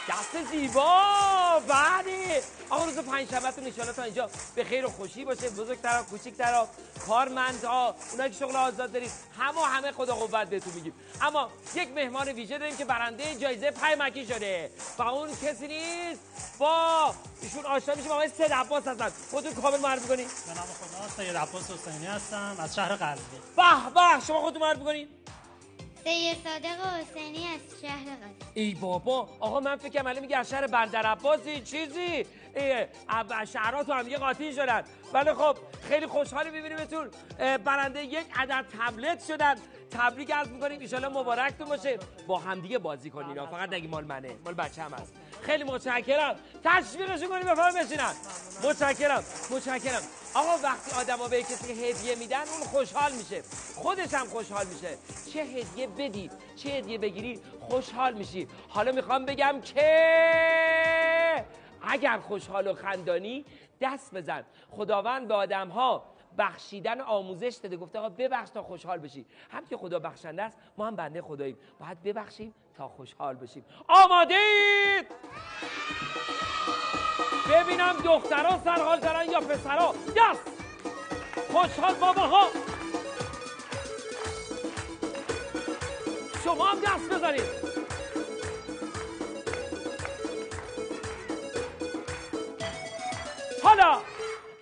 دست زیبا. بله آقا روز پنجشنبهتون ان شاءالله تا اینجا به خیر و خوشی باشه. بزرگترها کوچیکترها کارمندها اونایی که شغل آزاد دارید همه خدا قوت بهتون میگیم. اما یک مهمان ویژه داریم که برنده جایزه پیمکی شده و اون کسی نیست، با ایشون آشنا میشیم. آقای سید عباس هستن. خودتون کامل معرفی کنید. به نام خدا سید عباس حسینی هستم از شهر قزوین. به شما خودتون معرفی کنید. سید صادق حسینی از شهر قزوین. ای بابا آقا من فکر کنم میگه از شهر بندرعباسی چیزی شهرها تو هم یه قاطی شدن. ولی خب خیلی خوشحالی می‌بینیمتون برنده یک عدد تبلت شدن. تبریک عرض می‌کنیم ان شاءالله مبارکتون باشه. با همدیگه بازی کنین فقط نگی مال منه، مال بچه‌م هست. خیلی متشکرم. تشویقشون کنید بفرمایید بشینن. متشکرم. آقا وقتی آدما به کسی هدیه میدن اون خوشحال میشه، خودش هم خوشحال میشه. چه هدیه بدی چه هدیه بگیری خوشحال میشی. حالا میخوام بگم که اگر خوشحال و خندانی دست بزن. خداوند به آدم‌ها بخشیدن آموزش داده، گفته آقا ببخش تا خوشحال بشی. هم که خدا بخشنده است، ما هم بنده خداییم، باید ببخشیم تا خوشحال بشیم. آماده اید؟ ببینم دخترها سرحال دارن یا پسرها. دست خوشحال باباها، شما هم دست بزنید. حالا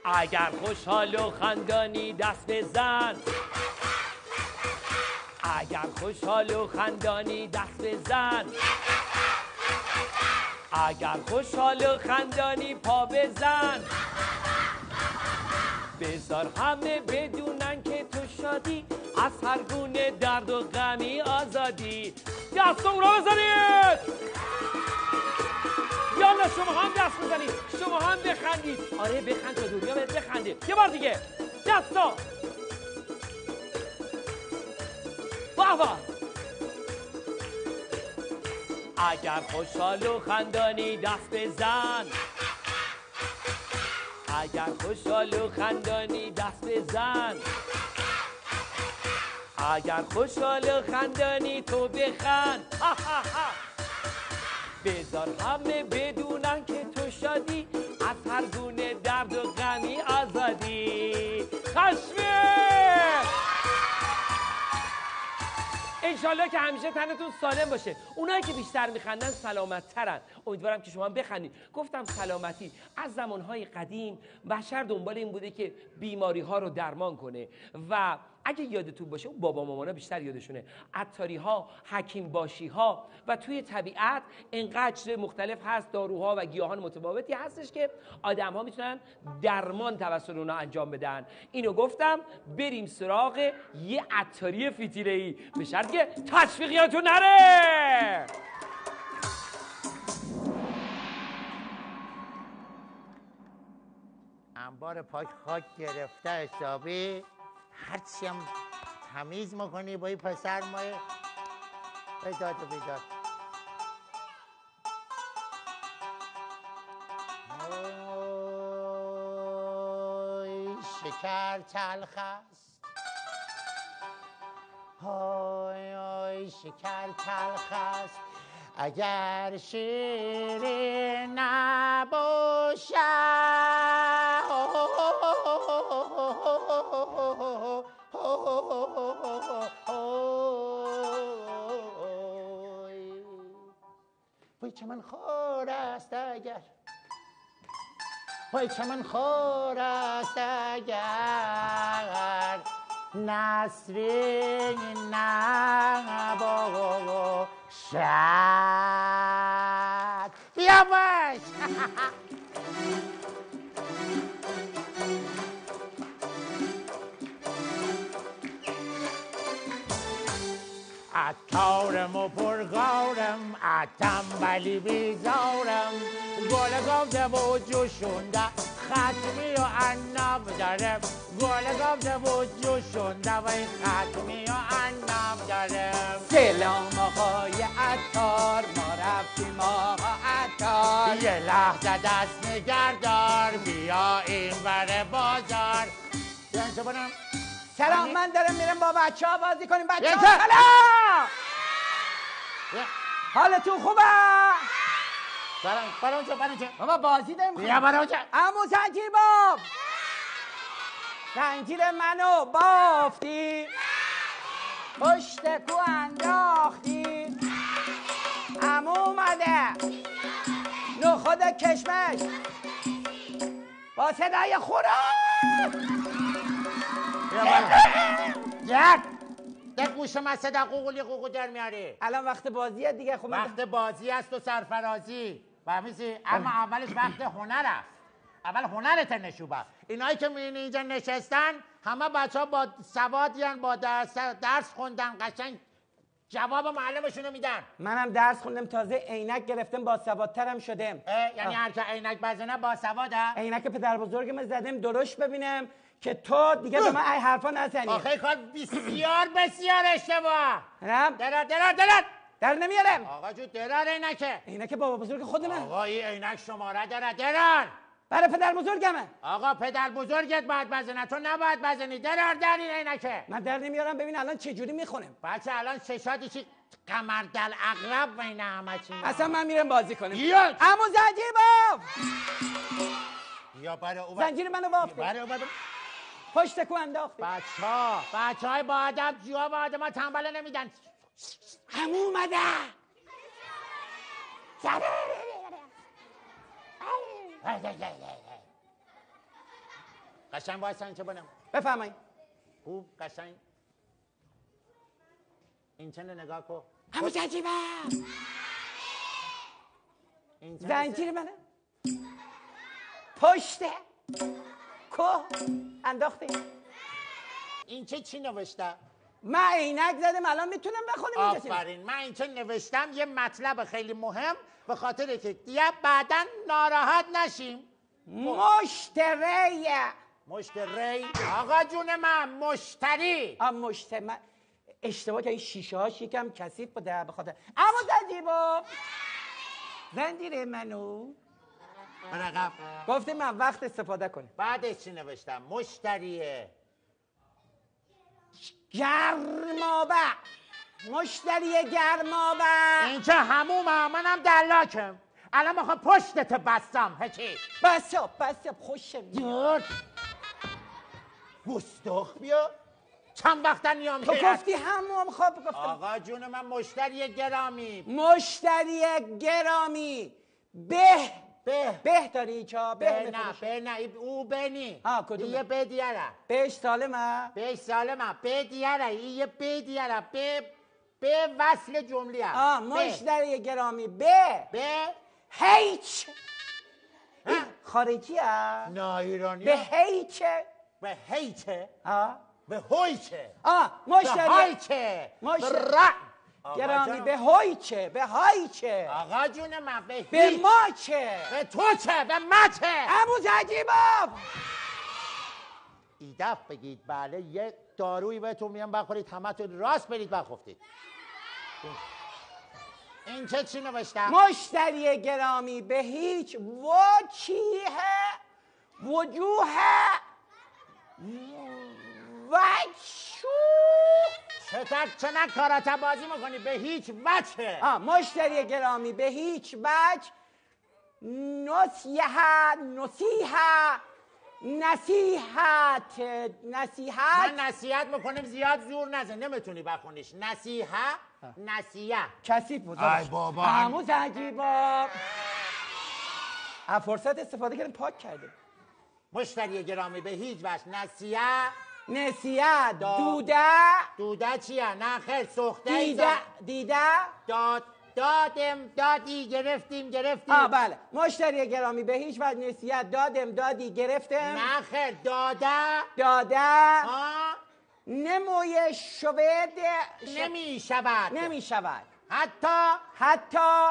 اگر خوشحال و خندانی دست بزن، اگر خوشحال و خندانی دست بزن، اگر خوشحال و خندانی پا بزن، بذار همه بدونن که تو شادی، از هر گونه درد و غمی آزادی. دست اون را بزنید. یالا شما هم دست بزنید، شما هم بخندید. آره بخند تا دنیا بهت بخنده. یه بار دیگه دستا. واه اگر خوشحال و خندانی دست بزن، اگر خوشحال و خندانی دست بزن، اگر خوشحال و خندانی تو بخند بذار همه بدونن که تو شادی، از هر گونه درد و غمی آزادی. خشمه انشالله که همیشه تنتون سالم باشه. اونایی که بیشتر میخندن سلامت ترن. امیدوارم که شما بخندید. گفتم سلامتی از زمانهای قدیم بشر دنبال این بوده که بیماری ها رو درمان کنه و اگه یادتون باشه اون بابا مامانا بیشتر یادشونه، عطاری ها، حکیم باشی ها و توی طبیعت انقدر مختلف هست، داروها و گیاهان متفاوتی هستش که آدم ها میتونن درمان توسط اونا انجام بدن. اینو گفتم بریم سراغ یه عطاری فیتیله‌ای به شرط که تشویقیاتون نره. انبار پاک خاک گرفته حسابی، هرچی هم تمیز میکنی با این پسر مای بداد و بیداد. آی شکر تلخ است، آی آی شکر تلخ است، اگر شیرین نباشد. وای چمن خار است اگر، وای چمن خار است اگر نسرین نباشد. بیا باش. عطارم و پرگارم، تنبلی بیزارم، گل گفته و جوشونده، ختمی و عناب دارم، گل گفته و جوشونده و ختمی و عناب دارم. سلام آقای عطار، ما رفتیم آقا عطار. یه لحظه دست نگردار، بیا این ور بازار. بیان چه بانم؟ سلام، من دارم میرم با بچه ها بازی کنیم. بچه ها سلام. حالتون خوبه؟ برام چه؟ بابا بازی داریم. بیا برام چه؟ عمو زنجیر باب، زنجیر منو بافتی، پشت کو انداختی، عمو اومده نخود کشمش با صدای خورا. یک گوش من صدا قوقولی در میاری. الان وقت بازیه دیگه. خب وقت بازی است و سرفرازی فهمیدی؟ اما اولش وقت هنر است. اول هنرت نشوبه. اینایی که میبینی اینجا نشستن همه بچه‌ها با سوادین، با درس خوندن، قشنگ جواب معلمشونو میدن. منم درس خوندم، تازه عینک گرفتم، با سوادترم شدم. یعنی هر که عینک بزنه با سواده؟ عینک پدر بزرگم زدم درشت ببینم که تو دیگه به من ای حرفا نزنی. آخه کار بسیار بسیار اشتباه. نم درار در نمیارم. آقا جو درار عینکه. عینک بابا بزرگ خودمه. آقا این عینک شماره داره. درار برای پدر بزرگمه. آقا پدر بزرگت باید بزنه، تو نباید بزنی. درار در این عینکه. من در نمیارم. ببین الان چه جوری میخونم. بچه الان چشاتی چی قمردل اغرب بین همه چی. اصلا من میرم بازی کنم. عمو زنجیر باف. یا برای او زنجیر منو بافت. پشت کو انداختی. بچه‌های با ادب جواب آدم‌ها تنبله نمیدن. عمو اومده. قشنگ وایسن چه بنم. بفرمایید. خوب قشنگ. این چند نگاه کن. عمو زنجیر زنجیر منه. پشت کو انداختی. این چی نوشته؟ من عینک زدم الان میتونم بخونم. آفرین. من این چه نوشتم یه مطلب خیلی مهم به خاطر که دیگه بعدن ناراحت نشیم. مشتری. آقا جون من مشتری. مشتری. من اشتباه که این شیشه هاش یکم کثیف بوده به خاطر. اما زنجیبا زنجیر منو رقم گفتیم من وقت استفاده کنیم. بعدش چی نوشتم؟ مشتریه. گرمابه مشتری گرمابه. این چه همومه؟ منم دلاکم. الان میخوام پشتت بستم. هچی بساب خوشم میاد. گستاخ بیا. چند وقت نیام تو گفتی هموم. خب گفتم آقا جون من مشتری گرامی. مشتری گرامی. به داری چا؟ به نه او بنی. کدوم؟ یه به دیاره. بهش سالمه؟ بهش سالمه. به دیاره. یه به دیاره. به وصل جمله هست. مشتری گرامی. به هیچ. خارجی هست؟ نه ایرانی. به هیچه. به هیچه؟ به هویچه. مشتری گرامی. به هویچه. به هایچه. آقا جون من به ما چه؟ به تو چه؟ به ما چه؟ ابو زجیباب ایدف بگید بله یه دارویی بهتون میام بخورید همه تو راست برید بخفتید. این چی نوشتم؟ مشتری گرامی به هیچ وجهه چنک کارات بازی میکنی؟ به هیچ وجه. مشتری گرامی به هیچ وجه نصیحت. من نصیحت میکنیم زیاد زور نزن. نمیتونی بخونیش. نصیحه کسی بود. ای بابا همون زنجیبا فرصت استفاده کردیم پاک کرده. مشتری گرامی به هیچ وجه نصیحه دوده چیه؟ نه خیلی سخته. دیده دادی گرفتیم. بله مشتری گرامی به هیچ وجه نصیحت دادی گرفتم. نه خیلی داده نموی شود نمی شود حتی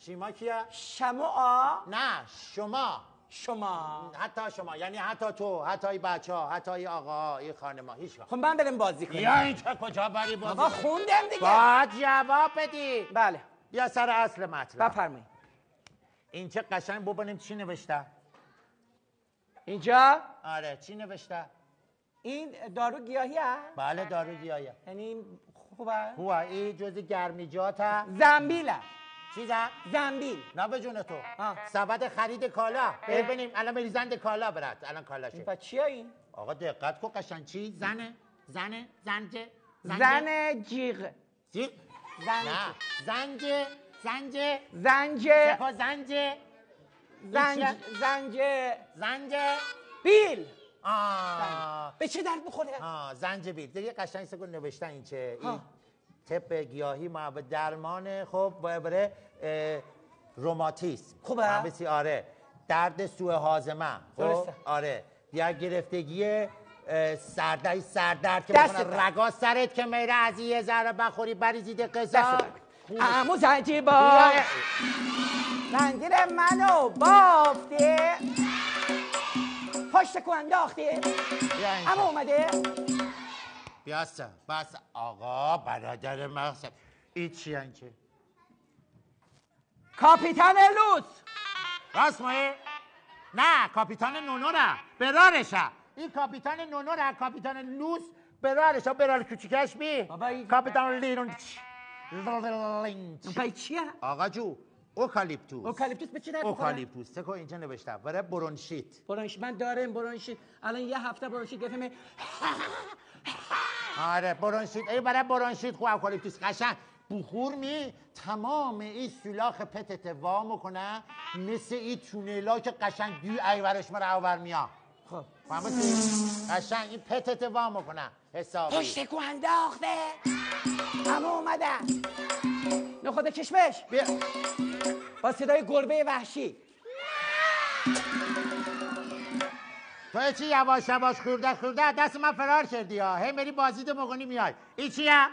شیما کیه؟ نه شما حتی شما یعنی حتی تو، حتی ای بچه ها، حتی ای آقا، ای خانم ها، هیچ وقت. خب من بریم بازی کنیم. یا این چه کجا بری بازی؟ بابا خوندم دیگه. باید جواب بدی. بله. یا سر اصل مطلب. بفرمایید. این چه قشنگ ببینیم چی نوشته؟ اینجا؟ آره چی نوشته؟ این دارو گیاهی هست؟ بله دارو گیاهی. یعنی خوبه؟ خوبه. این جزی گرمیجات هست؟ زنبیل هست. چیزه؟ زنبیل. نه به جون تو. سبد خرید کالا. ببینیم الان میریزند کالا برات. الان کالاشه. این چیه این؟ آقا دقت کن قشنگ چی؟ زنجه. زن جیغ. نه زنجه. بیل. به چه درد میخوره؟ زنجبیل. دیگه قشنگ سگون نوشتن این چه؟ این طب گیاهی معبد درمان خب برای روماتیسم. خوبه؟ آره. درد سوء هاضمه. خب آره. یا گرفتگی سردرد که میکنه رگا سرت که میره از یه ذره بخوری بریزید قضا. امو زنجیبا زنجیر منو بافته پشت کو انداخته. امو اومده بیاسته بس آقا برادر مقصد این چی انچه؟ کاپیتان لوس. راست مایه؟ نه کاپیتان نونوره برارشه. این کاپیتان نونوره کاپیتان لوس برارشه. برار کوچیکش بی کاپیتان لیرون پای چیه؟ آقا جو اوکالیپتوس به چی درد می‌خوره؟ اوکالیپتوس تکو اینجا نوشته برای برونشیت. من دارم برونشیت الان یه هفته برونشیت گرفتم. آره برونشیت ای برای برونشیت خو اوکالیپتوس قشنگ بخور می تمام این سولاخ پتت وا میکنه مثل این تونلا که قشنگ دوی ایورش مره اوور میاد. خب فهمیدی؟ قشنگ این پتت وا میکنه حسابی. پشت کو انداخته. اما اومده نخود کشمش بیا با صدای گربه وحشی. تو چی یواش خورده دست من فرار کردی ها. هی میری بازیتو مغنی میای. این چیه؟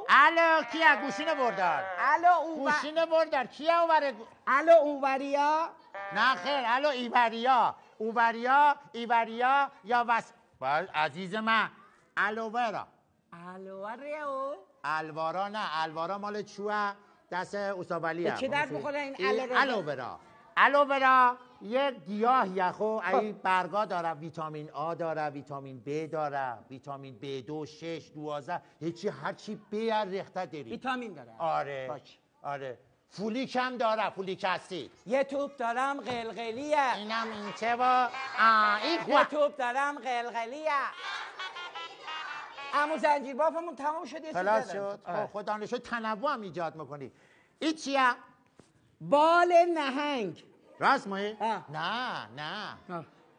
الو کیه؟ گوشینه بردار. گوشینه بردار کیه اووره؟ الو اووریا؟ نه خیر الو ایوریا یا وس عزیز من الوورا. الوارا الوارا نه الوارا مال چوه دست اوسابالی به چه درد میخوره این الوورا؟ الوورا یک گیاه یخو ای برگا داره، ویتامین آ داره، ویتامین ب داره، ویتامین B2 6 12 هیچی هرچی بیار ریخته داری. ویتامین داره. آره باش. آره فولیک هم داره، فولیک اسید. یه توپ دارم قلقلیه. اینم این چه با یه توپ دارم قلقلیه. عمو زنجیر بافمون تمام شد. خلاص شد. خدا نشد تنوع هم ایجاد میکنی. این چیه؟ بال نهنگ. راست ماهی؟ نه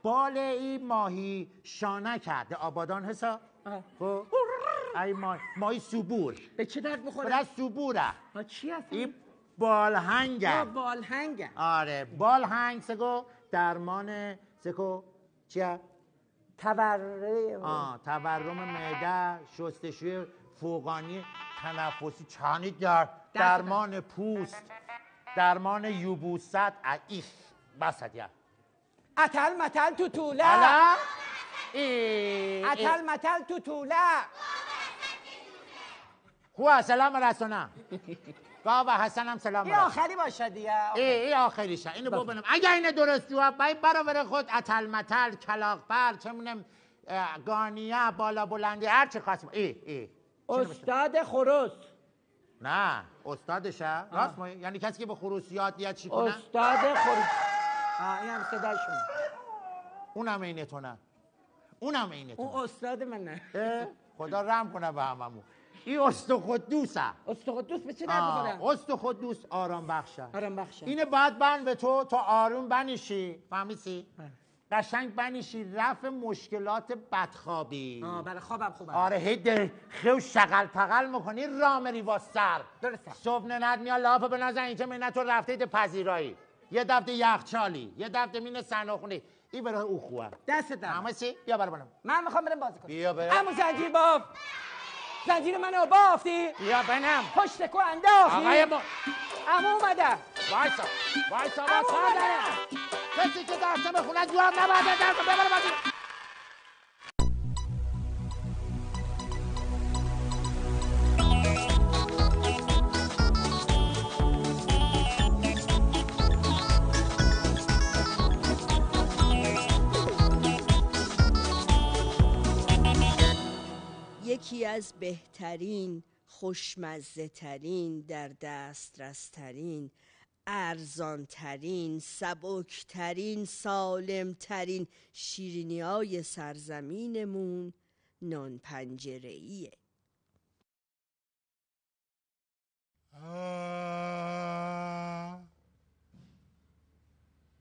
بال این ماهی شانه کرده آبادان حساب. خب ای ماهی سوبور. به چه درد میخوره؟ برای سوبوره. چی هست؟ این بالهنگه. بالهنگه. آره بالهنگ سگو درمان سگو چیه؟ تورم معده، شستشوی فوقانی، تنفسی، چانی درمان پوست، درمان یبوست، ایش بسد. اتل متل تو طوله. اتل متل تو طوله. خواه سلام رسانه. بابا حسن هم سلام این آخری باشه دیگه. این آخریشه. اینو ببینم اگه اینه درست جواب باید برابر خود اتل متل کلاغبر چه می‌دونم گانیه بالا بلندی هر چی خواستم. استاد خروس. نه استادشه. راست ما یعنی کسی که به خروس یاد بیاد چی کنه؟ استاد خروس. این هم صداشون. اونم اینه تو نه. اونم اینه تو. اون استاد من نه. خدا رحم کنه به هممون. این استقدوسه. استقدوس به چه درد می‌خوره؟ استقدوس آرام بخشه. آرام بخشه. اینه باید بند به تو آروم بنشی. فهمیدی؟ قشنگ بنشی رفع مشکلات بدخوابی. برای خوابم خوبه. آره هی خیلی شغل پغل میکنی رامری با سر. درسته. صبح نند میاد لافه به نظر اینجا مینه تو رفته پذیرایی. یه دفعه یخچالی، یه دفعه مینه سناخونی. این برای او خوبه. دست در. همه چی؟ بیا برام. من میخوام برم بازی کنم. بیا برم. عمو زنجیر باف. زنجیر منو بافتی؟ بیا بنم. پشت کو انداختی؟ آقای عمو اومدم. وایسا کسی که درسته بخونه جواب نباید درسته ببره بازی. یکی از بهترین، خوشمزه ترین، در دسترس ترین، ارزان ترین، سبک ترین، سالم ترین شیرینی های سرزمینمون نان پنجره‌ایه.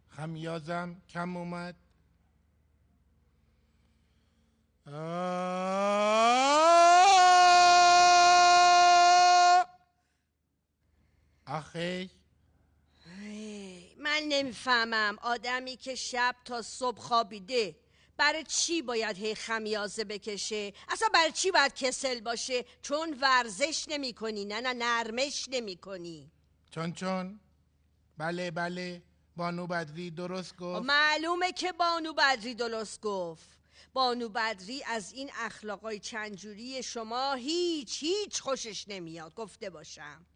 خمیازم کم اومد. آخی من نمیفهمم آدمی که شب تا صبح خوابیده برای چی باید هی خمیازه بکشه؟ اصلا برای چی باید کسل باشه؟ چون ورزش نمی کنی. نه نرمش نمی کنی. چون بله بانو بدری درست گفت. معلومه که بانو بدری درست گفت. بانو بدری از این اخلاقای چندجوری شما هیچ خوشش نمیاد. گفته باشم.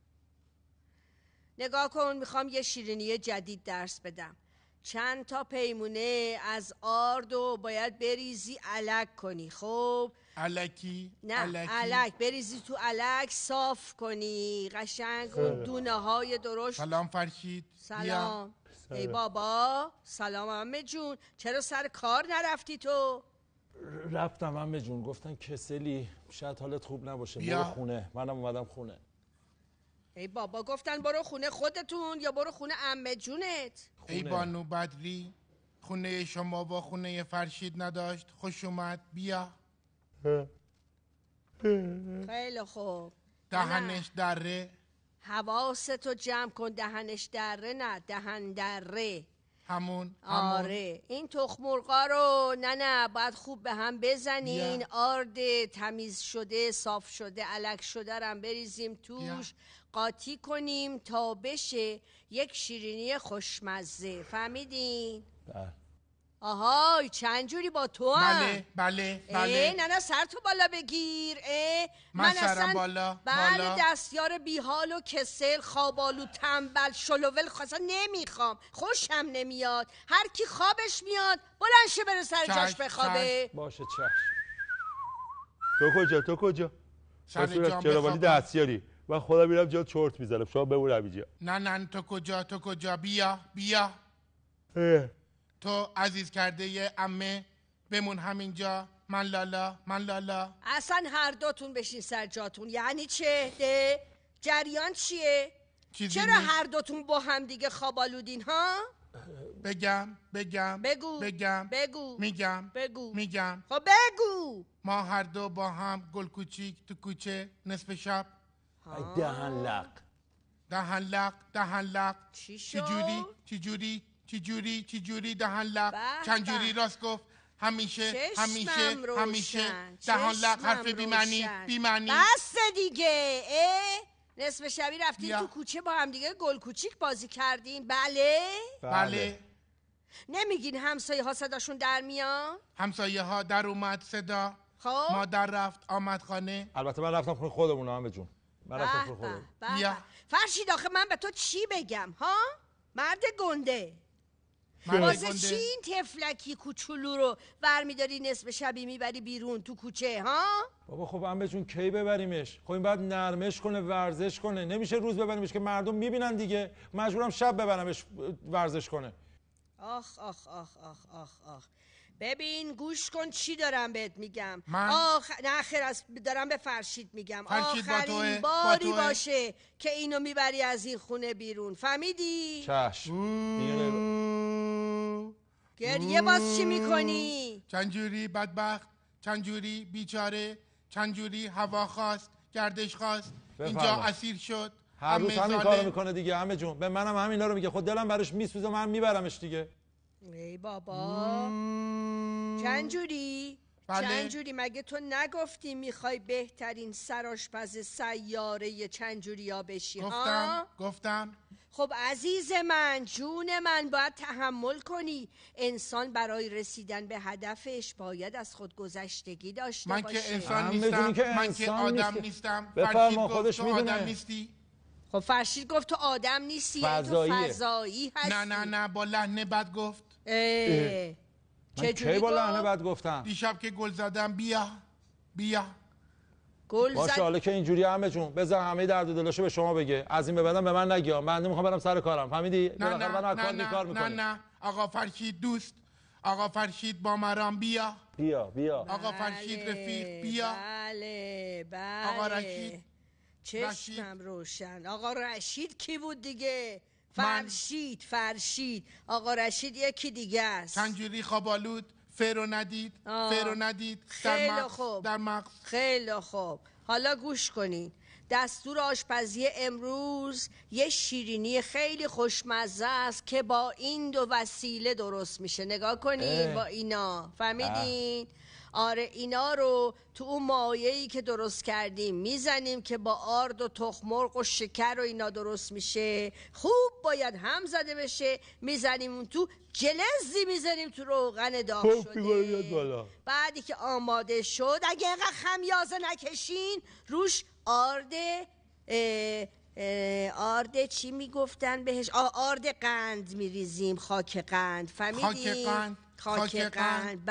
نگاه کن، میخوام یه شیرینی جدید درس بدم. چند تا پیمونه از آردو باید بریزی الک کنی. خب الکی؟ نه الک بریزی تو الک صاف کنی قشنگ اون دونه های درشت. سلام فرشید. سلام. ای بابا سلام عمه جون. چرا سر کار نرفتی تو؟ رفتم عمه جون، گفتن کسلی شاید حالت خوب نباشه. برو خونه. منم اومدم خونه. ای بابا گفتن برو خونه خودتون یا برو خونه عمه جونت؟ ای بانو بدری خونه شما با خونه فرشید نداشت. خوش اومد. بیا. خیلی خوب. دهنش دره. حواستو جمع کن. دهنش دره نه دهن دره. همون. آره این تخم مرغا رو نه باید خوب به هم بزنین. آرد تمیز شده صاف شده الک شده رم بریزیم توش. قاطی کنیم تا بشه یک شیرینی خوشمزه. فهمیدین؟ آهای چند جوری با تو هم؟ بله بله بله. نه سر تو بالا بگیر. من سرم بالا. بله دستیار بیحال و کسل خوابالو تنبل شلوول خواستم نمیخوام، خوشم نمیاد. هر کی خوابش میاد بلند شه بره سر جاش بخوابه. باشه چشم. تو کجا؟ سر جام چراغالی دستیاری. من خودم میرم جا چرت میزنم، شما بمون همینجا. نه تو کجا بیا. تو عزیز کرده یه عمه بمون همینجا. من لالا. اصلا هر دوتون بشین سر جاتون. یعنی چه؟ جریان چیه؟ چرا هر دوتون با هم دیگه خوابالودین ها؟ بگم بگو. میگم. خب بگو. ما هر دو با هم گل کوچیک تو کوچه نصف شب. دهن لق. چی شد؟ چی جوری دهن لق. چند جوری راست گفت. همیشه دهن لق. حرف بی‌معنی. بس دیگه. نصف شبی رفتین تو کوچه با هم دیگه گل کوچیک بازی کردین؟ بله. نمیگین همسایه ها صداشون در میاد؟ همسایه ها در اومد صدا. خب مادر رفت آمد خانه. البته من رفتم خونه خودمون همه جون. بیا فرشید آخه من به تو چی بگم ها؟ مرد گنده. واسه چی این تفلکی کوچولو رو برمیداری نصف شبی میبری بیرون تو کوچه ها؟ بابا خب همه جون کی ببریمش؟ خب این باید نرمش کنه، ورزش کنه. نمیشه روز ببریمش که مردم میبینن دیگه. مجبورم شب ببرمش ورزش کنه. آخ ببین گوش کن چی دارم بهت میگم. نه خیر از دارم به فرشید میگم. آخرین باری باشه که اینو میبری از این خونه بیرون. فهمیدی؟ چشم. گریه باز چی میکنی؟ چند جوری بدبخت، چند جوری بیچاره، چند جوری هوا خواست، گردش خواست، اینجا اسیر شد. هر روز همین کارو میکنه دیگه همه جون. به منم همینا رو میگه. خود دلم براش میسوزه، من میبرمش دیگه. ای بابا چند جوری؟ بله. چند جوری؟ مگه تو نگفتی میخوای بهترین سرآشپز سیاره چند جوری ها بشی؟ گفتم. خب عزیز من، جون من، باید تحمل کنی. انسان برای رسیدن به هدفش باید از خود گذشتگی داشته باشه. من که انسان نیستم. من که آدم نیستم. بفرما خودش میدونه. آدم نیستی. خب فرشید گفت تو آدم نیستی، تو فضایی هستی. نه با لحن بد گفت. من کی با لحن بد گفتم؟ دیشب که گل زدم بیا باشه حالا که اینجوری همه جون بذار همه درد و دلاشو به شما بگه. از این به بعدم به من نگیا. من نمیخوام برم سر کارم. فهمیدی؟ نه آقا فرشید دوست، آقا فرشید با مرام بیا آقا فرشید رفیق بیا. بله آقا رشید چشمم روشن. آقا رشید کی بود دیگه؟ فرشید. آقا رشید یکی دیگه است. چند جوری خوابالود فرو ندید. در مغز. خیلی خوب. حالا گوش کنین. دستور آشپزی امروز یه شیرینی خیلی خوشمزه است که با این دو وسیله درست میشه. نگاه کنین با اینا. فهمیدین؟ آره اینا رو تو اون مایه‌ای که درست کردیم میزنیم که با آرد و تخم مرغ و شکر و اینا درست میشه. خوب باید هم زده بشه. میزنیم اون تو، جلزی میزنیم تو روغن داغ شده. بعدی که آماده شد اگه اینقدر خمیازه نکشین روش آرد چی میگفتن بهش؟ آرد قند میریزیم. خاک قند. فهمیدین؟ خاک قند.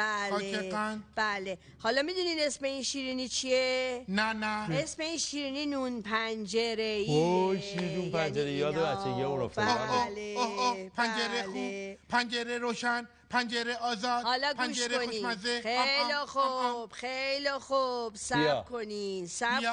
بله. حالا میدونین اسم این شیرینی چیه؟ نه اسم این شیرینی نون پنجره. نون پنجره یاد بچگی اون افتاد. پنجره خوب، پنجره روشن، پنجره آزاد، حالا گوش کنین. خیلی خوب صبر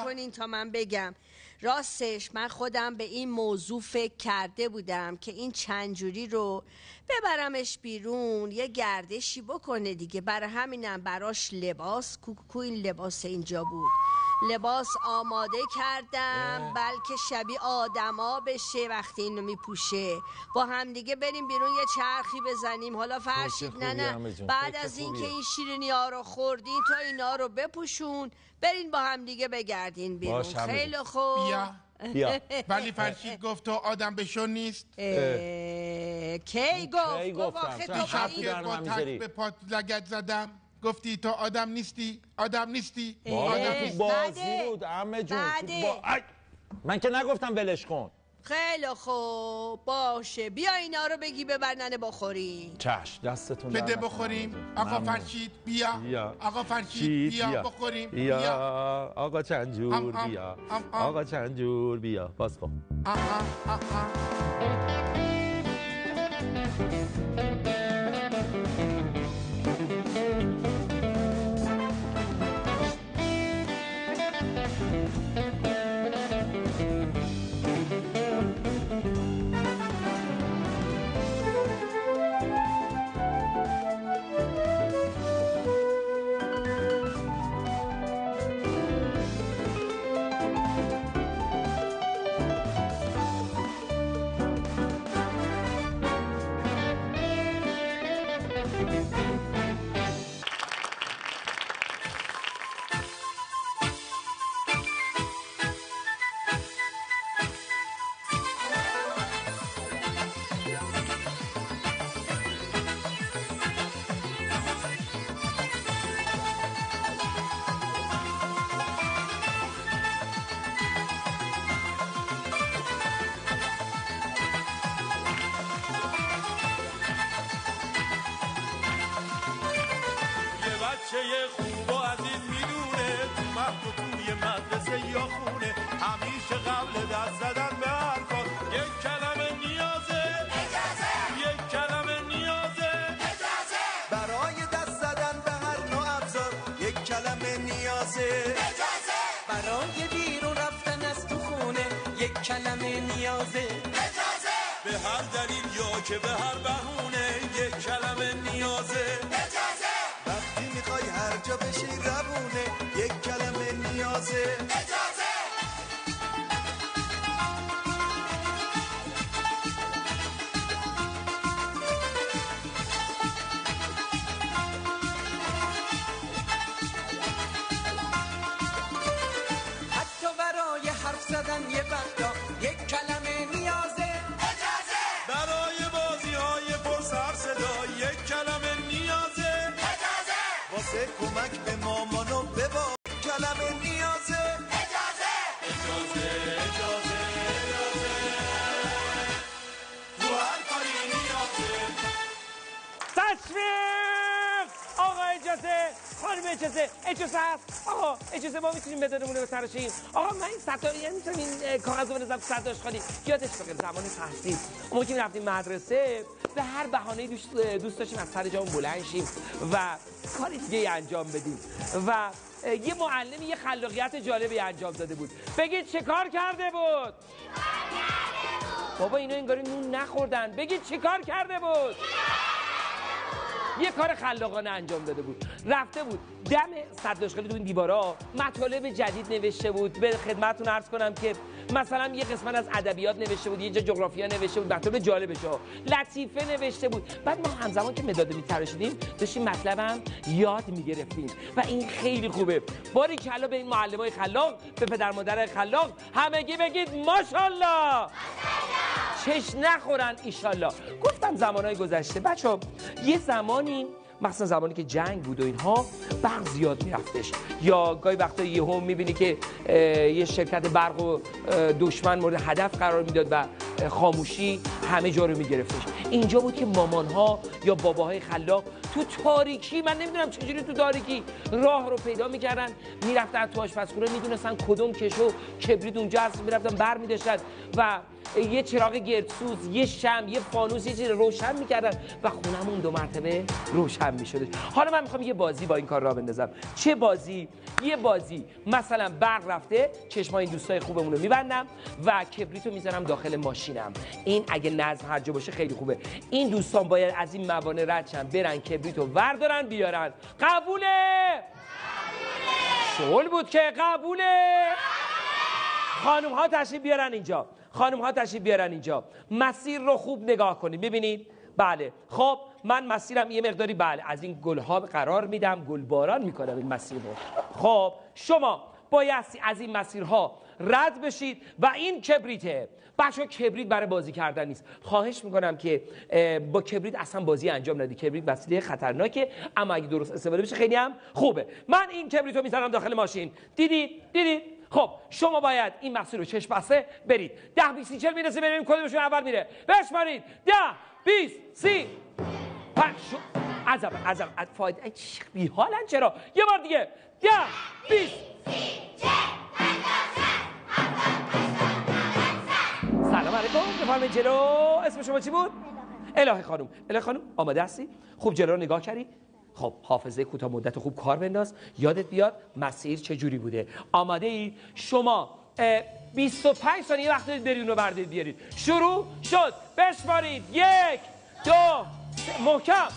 کنین تا من بگم. راستش من خودم به این موضوع فکر کرده بودم که این چنجوری رو ببرمش بیرون یه گردشی بکنه دیگه. برای همینم براش لباس این لباس اینجا بود. لباس آماده کردم بلکه شبیه آدما بشه وقتی اینو میپوشه. با هم دیگه بریم بیرون یه چرخی بزنیم. حالا فرشید نه بعد از این که این شیرینی ها رو خوردین تو اینا رو بپوشون برین با هم دیگه بگردین بیرون. خیلی خوب بیا. ولی فرشید گفت تو آدم بشون نیست. کی گفت؟ گفتم دیشب که با تک به پات لگد زدم گفتی تو آدم نیستی آدم نیستی تو بازی بود عمه جون من که نگفتم ولش کن. خیلی خوب باشه بیا اینا رو بگی ببرنن بخوریم. چش دستتون بده بخوریم. آقا فرشید بیا. آقا فرشید بیا بخوریم. بیا آقا چند جور بیا. آقا چند جور بیا باز کن. خوب و عزیز میدونه تو مهد و توی مدرسه یا خونه همیشه قبل دست زدن به حرفات یک کلمه نیازه اجازه یک کلمه نیازه اجازه برای دست زدن به هر نوع ابزار یک کلمه نیازه اجازه برای بیرون رفتن از تو خونه یک کلمه نیازه اجازه به هر دلیل یا که به هر بهونه یک کلمه نیازه اجازه وقتی میخوای هر جا بشی روونه یک کلمه نیازه اجازه حتی برای حرف زدن یه وقتا یک کلمه نیازه اجازه برای بازی های پر سر صدا یک کلمه نیازه اجازه واسه کمک به مامان و به بابا کلمه نیازه اجازه اجازه اجازه اجازه تو هر کاری نیازه تشویق آقا اجازه خانم اجازه هست آقا اجازه ما میتونیم بدانمونه به تراشیم آقا من این ستاره میتونم این کاغذ رو بنظرم سرداش خالی یادش بگیر زمان تحصیل ما که رفتیم مدرسه به هر بهانه‌ای دوست داشتیم از سر جامون بلند شیم و کار دیگه انجام بدیم و یه معلمی یه خلاقیت جالبی انجام داده بود بگید چه کار کرده بود بابا اینا انگاری نون نخوردن بگید چه کار کرده بود یه کار خلاقانه انجام داده بود رفته بود دم صداشخالی تو این دیوارا مطالب جدید نوشته بود به خدمتتون عرض کنم که مثلا یه قسمت از ادبیات نوشته بود یه جا جغرافیا نوشته بود مطالب جالبشه لطیفه نوشته بود بعد ما همزمان که مداد میتراشیدیم داشتیم مطلبم یاد میگرفتیم و این خیلی خوبه باری کلا به این معلمای خلاق به پدر مادر خلاق همگی بگید ماشاءالله چش نخورن ایشالله گفتم زمانهای گذشته بچه‌ها یه زمانی مثلا زمانی که جنگ بود و اینها برق زیاد میرفتش یا گاهی وقتا یهو میبینی که یه شرکت برق و دشمن مورد هدف قرار میداد و خاموشی همه جا رو میگرفتش اینجا بود که مامان ها یا باباهای خلاق تو تاریکی من نمیدونم چجوری تو تاریکی راه رو پیدا میکردن میرفتن تو آشپزخونه میدونستن کدوم کشو کبریت اونجا هست میرفتن بر میداشتن و یه چراغ گردسوز یه شمع یه فانوس یه چیز روشن میکردن و خونمون 2 مرتبه روشن میشدش حالا من میخوام یه بازی با این کار راه بندازم چه بازی یه بازی مثلا برق رفته چشمای این دوستای خوبمون رو میبندم و کبریتو میذارم داخل ماشینم این اگه نظم هر جا باشه خیلی خوبه این دوستان باید از این موانع رد شن برن کبریتو وردارن بیارن قبوله شغل بود که قبوله خانم ها تشریف بیارن اینجا مسیر رو خوب نگاه کنید ببینید بله خب من مسیرم یه مقداری بله از این گلها قرار میدم گلباران میکنم این مسیر رو خب شما بایستی از این مسیرها رد بشید و این کبریته. بچه‌ها کبریت برای بازی کردن نیست. خواهش میکنم که با کبریت اصلا بازی انجام ندید. کبریت وسیله خطرناکه، اما اگه درست استفاده بشه خیلی هم خوبه. من این کبریتو میذارم داخل ماشین. دیدید؟ خب شما باید این مسیر رو چشم بسته برید. 10 20 30 40 میرسه، ببینیم کدومشون اول میره. بشمارید. 10 20 30 5 عزم فایده بی حالن چرا؟ یه بار دیگه. 10 20 سلام علیکم. بفرمایید جلو. اسم شما چی بود؟ الهی خانم. آماده هستی؟ خوب جلو رو نگاه کردی؟ خب حافظه کوتاه مدت خوب کار بنداز، یادت بیاد مسیر چه جوری بوده. آماده ای؟ شما 25 ثانیه وقت دارید برید اونو بردارید بیارید. شروع شد. بشمارید. 1 2 3 محکم.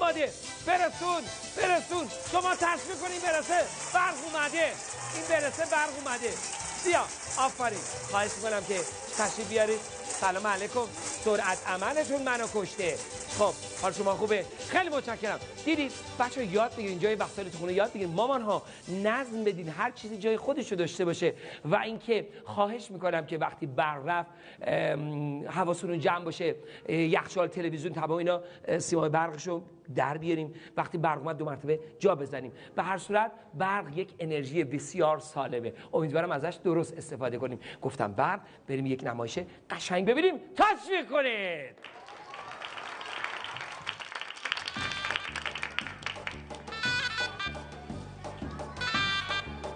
آماده. برسون. شما تشویق کنین برسه. برق اومده. این برسه برق اومده. بیا. آفرین. خواهش میکنم که تشریف بیارید. سلام علیکم. سرعت عملتون منو کشته. خب حال شما خوبه؟ خیلی متشکرم. دیدید بچه‌ها یاد بگیرین، جای وسایل تو خونه یاد بگیرین. مامان ها نظم بدین، هر چیزی جای خودش رو داشته باشه. و اینکه خواهش میکنم که وقتی برق رفت حواستون جمع باشه. یخچال، تلویزیون، تمام اینا سیمای برقشو در بیاریم. وقتی برق اومد 2 مرتبه جا بزنیم. به هر صورت برق یک انرژی بسیار سالمه. امیدوارم ازش درست استفاده کنیم. گفتم برق، بریم یک نمایش قشنگ ببینیم. تشویق کنید.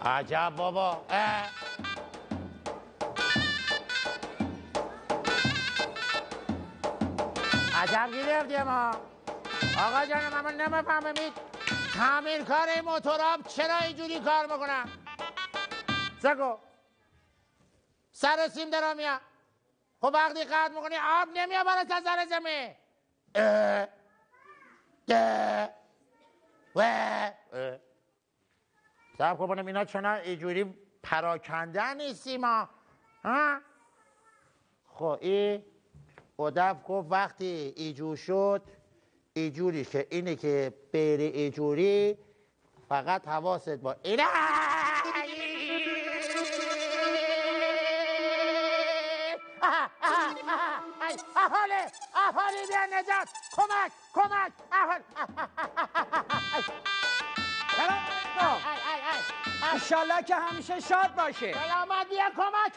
عجب بابا. عجب گرفتیم ما. آقا جانم من نمیفهمید تعمیرکار موتوراب چرا اینجوری کار میکنم؟ سگو سر سیم درا میاد. خب وقتی قطع میکنی آب نمیاد برای سر زمین. صبر کن ببینم اینا چنا اینجوری پراکنده نیستیم ما. خب این ادف گفت وقتی ایجور شد ایجوری که اینه که بری ایجوری فقط حواست با اینه. احالی بیا نجات. کمک انشالله که همیشه شاد باشه. سلامت بیا کمک.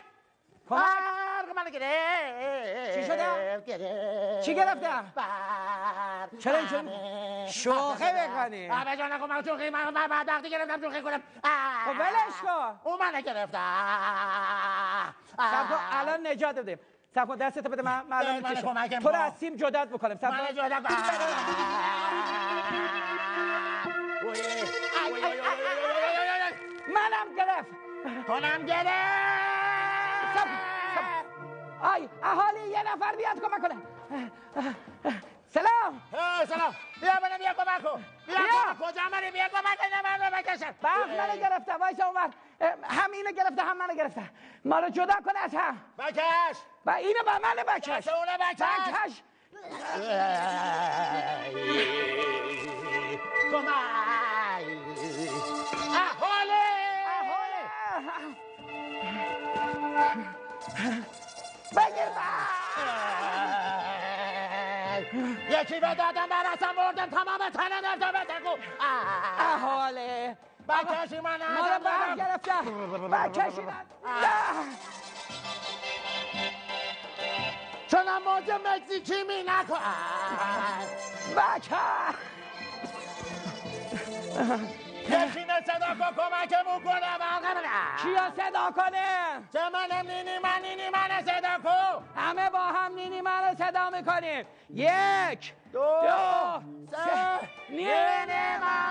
من گرفت. چی شده؟ چی گرفته؟ چرا اینجوری شوخه بکنی؟ آبه جان نکن من شوخی من بعد وقتی گرفتم شوخی کنم. خب ولش کن. اون منو گرفته. سب کن الان نجات بدیم. سب کن دستتو بده من الان میکشم. تو رو از سیم جدات بکنم. سب کن. من جدا کن. منم گرفت. تونم گرفت. آی اهالی یه نفر بیاد کمک کنه. سلام. سلام. بیا کمک کن. بیا کجا منی بیا کمک کن من رو بکشم. برق منو گرفته وایسا اونور. هم اینو گرفته هم منو گرفته. ما رو جدا کن از هم. بکش. و اینو با منو بکش. دست اونو بکش. کمک. اهالی. بگیر یکی به دادم براسم بردم تمام تنه نرده بتگو. احاله بکشی من ما رو برق گرفته بکشی من چونم موج مکزیکی می نکن بکش یکینه صدا کن کمکمون کنه کیا صدا کنه؟ چه منم نینی من صدا کن همه با هم نینی من رو صدا میکنیم 1 2 3 نینی من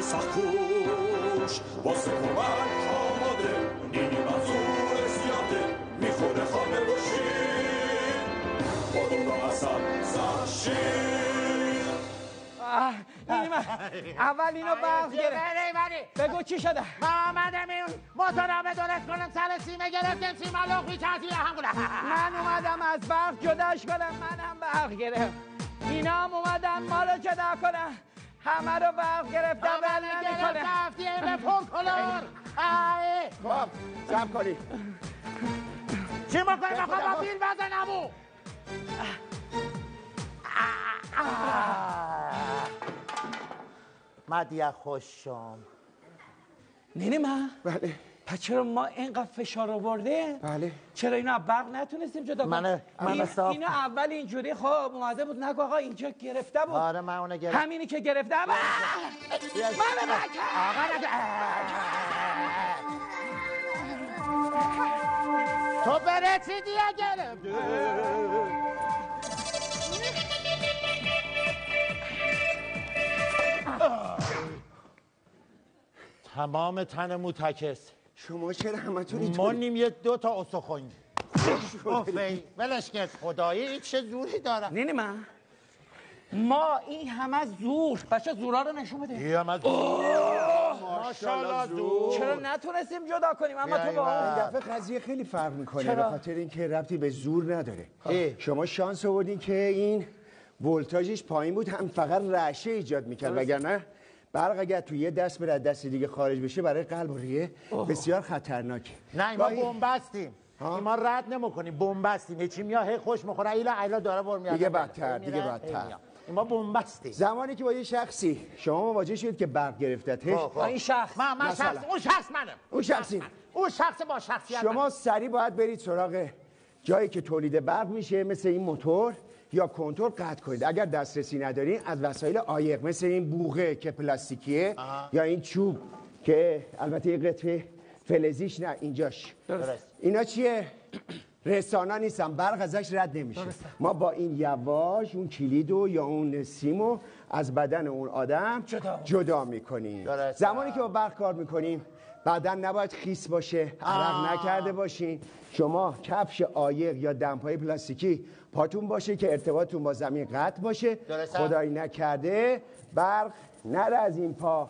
سخوش واسه کمک آماده نینی منظور زیاده میخوره خانه باشین بادم را اصلا سرشین نینی من اول اینو برق گرفت بگو چی شده ما آمدم این موتورامه درست کنم سر سیمه گرفتیم سیمه لخوی چطوری هم کنم من اومدم از برق جداش کنم منم برق گرفت اینا هم اومدن ما رو جدا کنم همه رو برق گرفتم بل نمی کنه گرفتم به فولکلور خب سب کنی چی ما کنیم بخواه با بیل بزنمو مدیه خوشم نینی من بله پس چرا ما اینقدر فشار آورده؟ بله چرا اینا برق نتونستیم جدا کنیم؟ اینا اول اینجوری خب اومده بود نگو آقا اینجا گرفته بود آره من اونو گرفت همینی که گرفته من تو برسی دیگه گرفت تمام تن موتکس شما چرا همتون ما نیم یه 2 تا استخوان ولش کرد خدایی این چه زوری داره نینی من ما این همه زور بچه زورا رو نشون بده این همه زور ماشاءالله زور چرا نتونستیم جدا کنیم اما تو با این دفعه قضیه خیلی فرق میکنه به خاطر اینکه ربطی به زور نداره شما شانس آوردین که این ولتاژش پایین بود هم فقط رعشه ایجاد میکرد وگرنه برق اگر توی یه دست بره دست دیگه خارج بشه برای قلب و ریه بسیار خطرناکه نه ما بنبستیم ما رد نمیکنیم بنبستیم چی میاد هی خوش میخوره ایلا داره ور میاد دیگه بدتر ما بنبستیم زمانی که با یه شخصی شما مواجه شدید که برق گرفتتش این شخص من شخص اون شخص منم اون شخص با شخصیت شما سریع باید برید سراغ جایی که تولید برق میشه مثل این موتور یا کنترل قطع کنید اگر دسترسی ندارین از وسایل عایق مثل این بوغه که پلاستیکیه یا این چوب که البته یه قطعه فلزیش نه اینجاش درست اینا چیه رسانه نیستن برق ازش رد نمیشه ما با این یواش اون کلیدو یا اون سیمو از بدن اون آدم جدا میکنیم زمانی که با برق کار میکنیم بدن نباید خیس باشه عرق نکرده باشین شما کفش عایق یا دمپای پلاستیکی پاتون باشه که ارتباطتون با زمین قطع باشه خدایی نکرده برق نره از این پا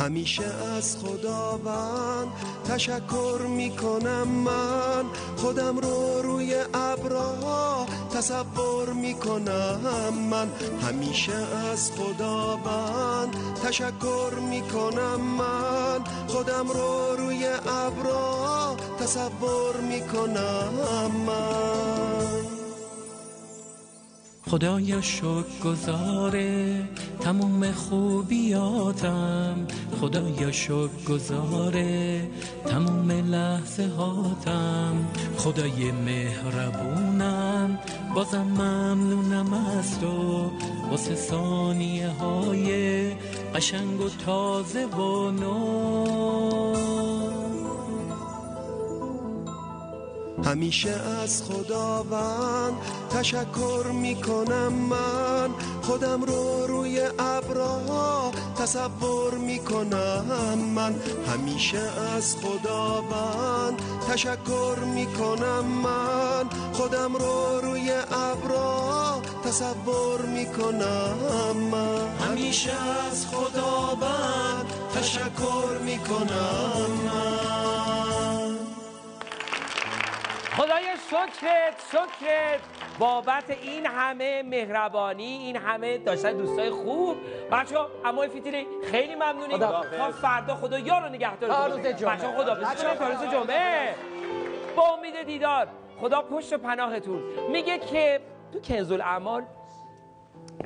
همیشه از خداوند تشکر میکنم من، خودم رو روی ابرها تصور میکنم من. همیشه از خداوند تشکر میکنم من، خودم رو روی ابرها تصور میکنم من. خدایا شکرگزاره تموم خوبیاتم، خدایا شکرگزاره تموم لحظه هاتم، خدای مهربونم بازم ممنونم از تو واسه ثانیه های قشنگ و تازه و نو. همیشه از خداوند تشکر میکنم من، خودم رو روی ابرها تصور میکنم من. همیشه از خداوند تشکر میکنم من، خودم رو روی ابرها تصور میکنم من. همیشه از خداوند تشکر میکنم من. خدای شکرت بابت این همه مهربانی، این همه داشتن دوستای خوب. بچه‌ها عموی فیتیلی خیلی ممنونیم. تا فردا خدا یار رو نگهدار کنه. تا روز جمعه. بچه‌ها خداحافظ کنید تا روز جمعه. با امید دیدار. خدا پشت و پناهتون. میگه که تو کنزالاعمال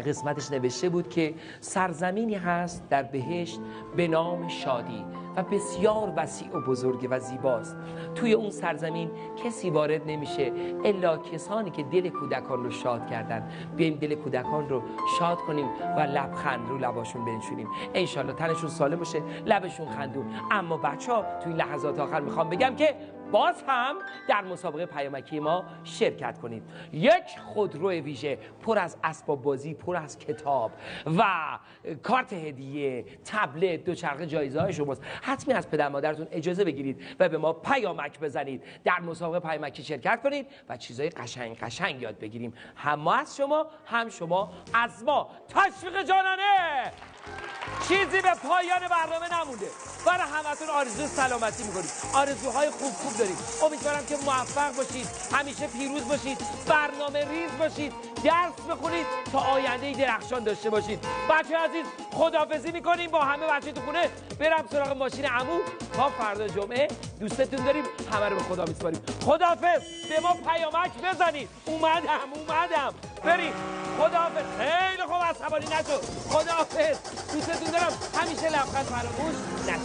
قسمتش نوشته بود که سرزمینی هست در بهشت به نام شادی و بسیار وسیع و بزرگ و زیباست. توی اون سرزمین کسی وارد نمیشه الا کسانی که دل کودکان رو شاد کردن. بیایم دل کودکان رو شاد کنیم و لبخند رو لباشون بنشونیم. انشالله تنشون سالم باشه، لبشون خندون. اما بچه‌ها توی لحظات آخر میخوام بگم که باز هم در مسابقه پیامکی ما شرکت کنید. یک خودرو ویژه پر از اسباب بازی، پر از کتاب و کارت هدیه، تبلت، دوچرخه جایزه های شماست. حتمی از پدر مادرتون اجازه بگیرید و به ما پیامک بزنید. در مسابقه پیامکی شرکت کنید و چیزای قشنگ یاد بگیریم. هم ما از شما، هم شما از ما. تشویق جانانه. چیزی به پایان برنامه نمونده. برای همتون آرزوی سلامتی میکنیم، آرزوهای خوب داریم. امیدوارم که موفق باشید، همیشه پیروز باشید، برنامه ریز باشید، درس بخونید تا آینده درخشان داشته باشید. بچه عزیز خداحافظی میکنیم با همه. بچه تو خونه برم سراغ ماشین عمو. تا فردا جمعه دوستتون داریم، همه رو به خدا میسپاریم. خداحافظ. به ما پیامک بزنید. اومدم بریم. خداحافظ. خیلی خوب، عصبانی نشو. خداحافظ. دوستتون دارم. همیشه لبخند فراموش نشه.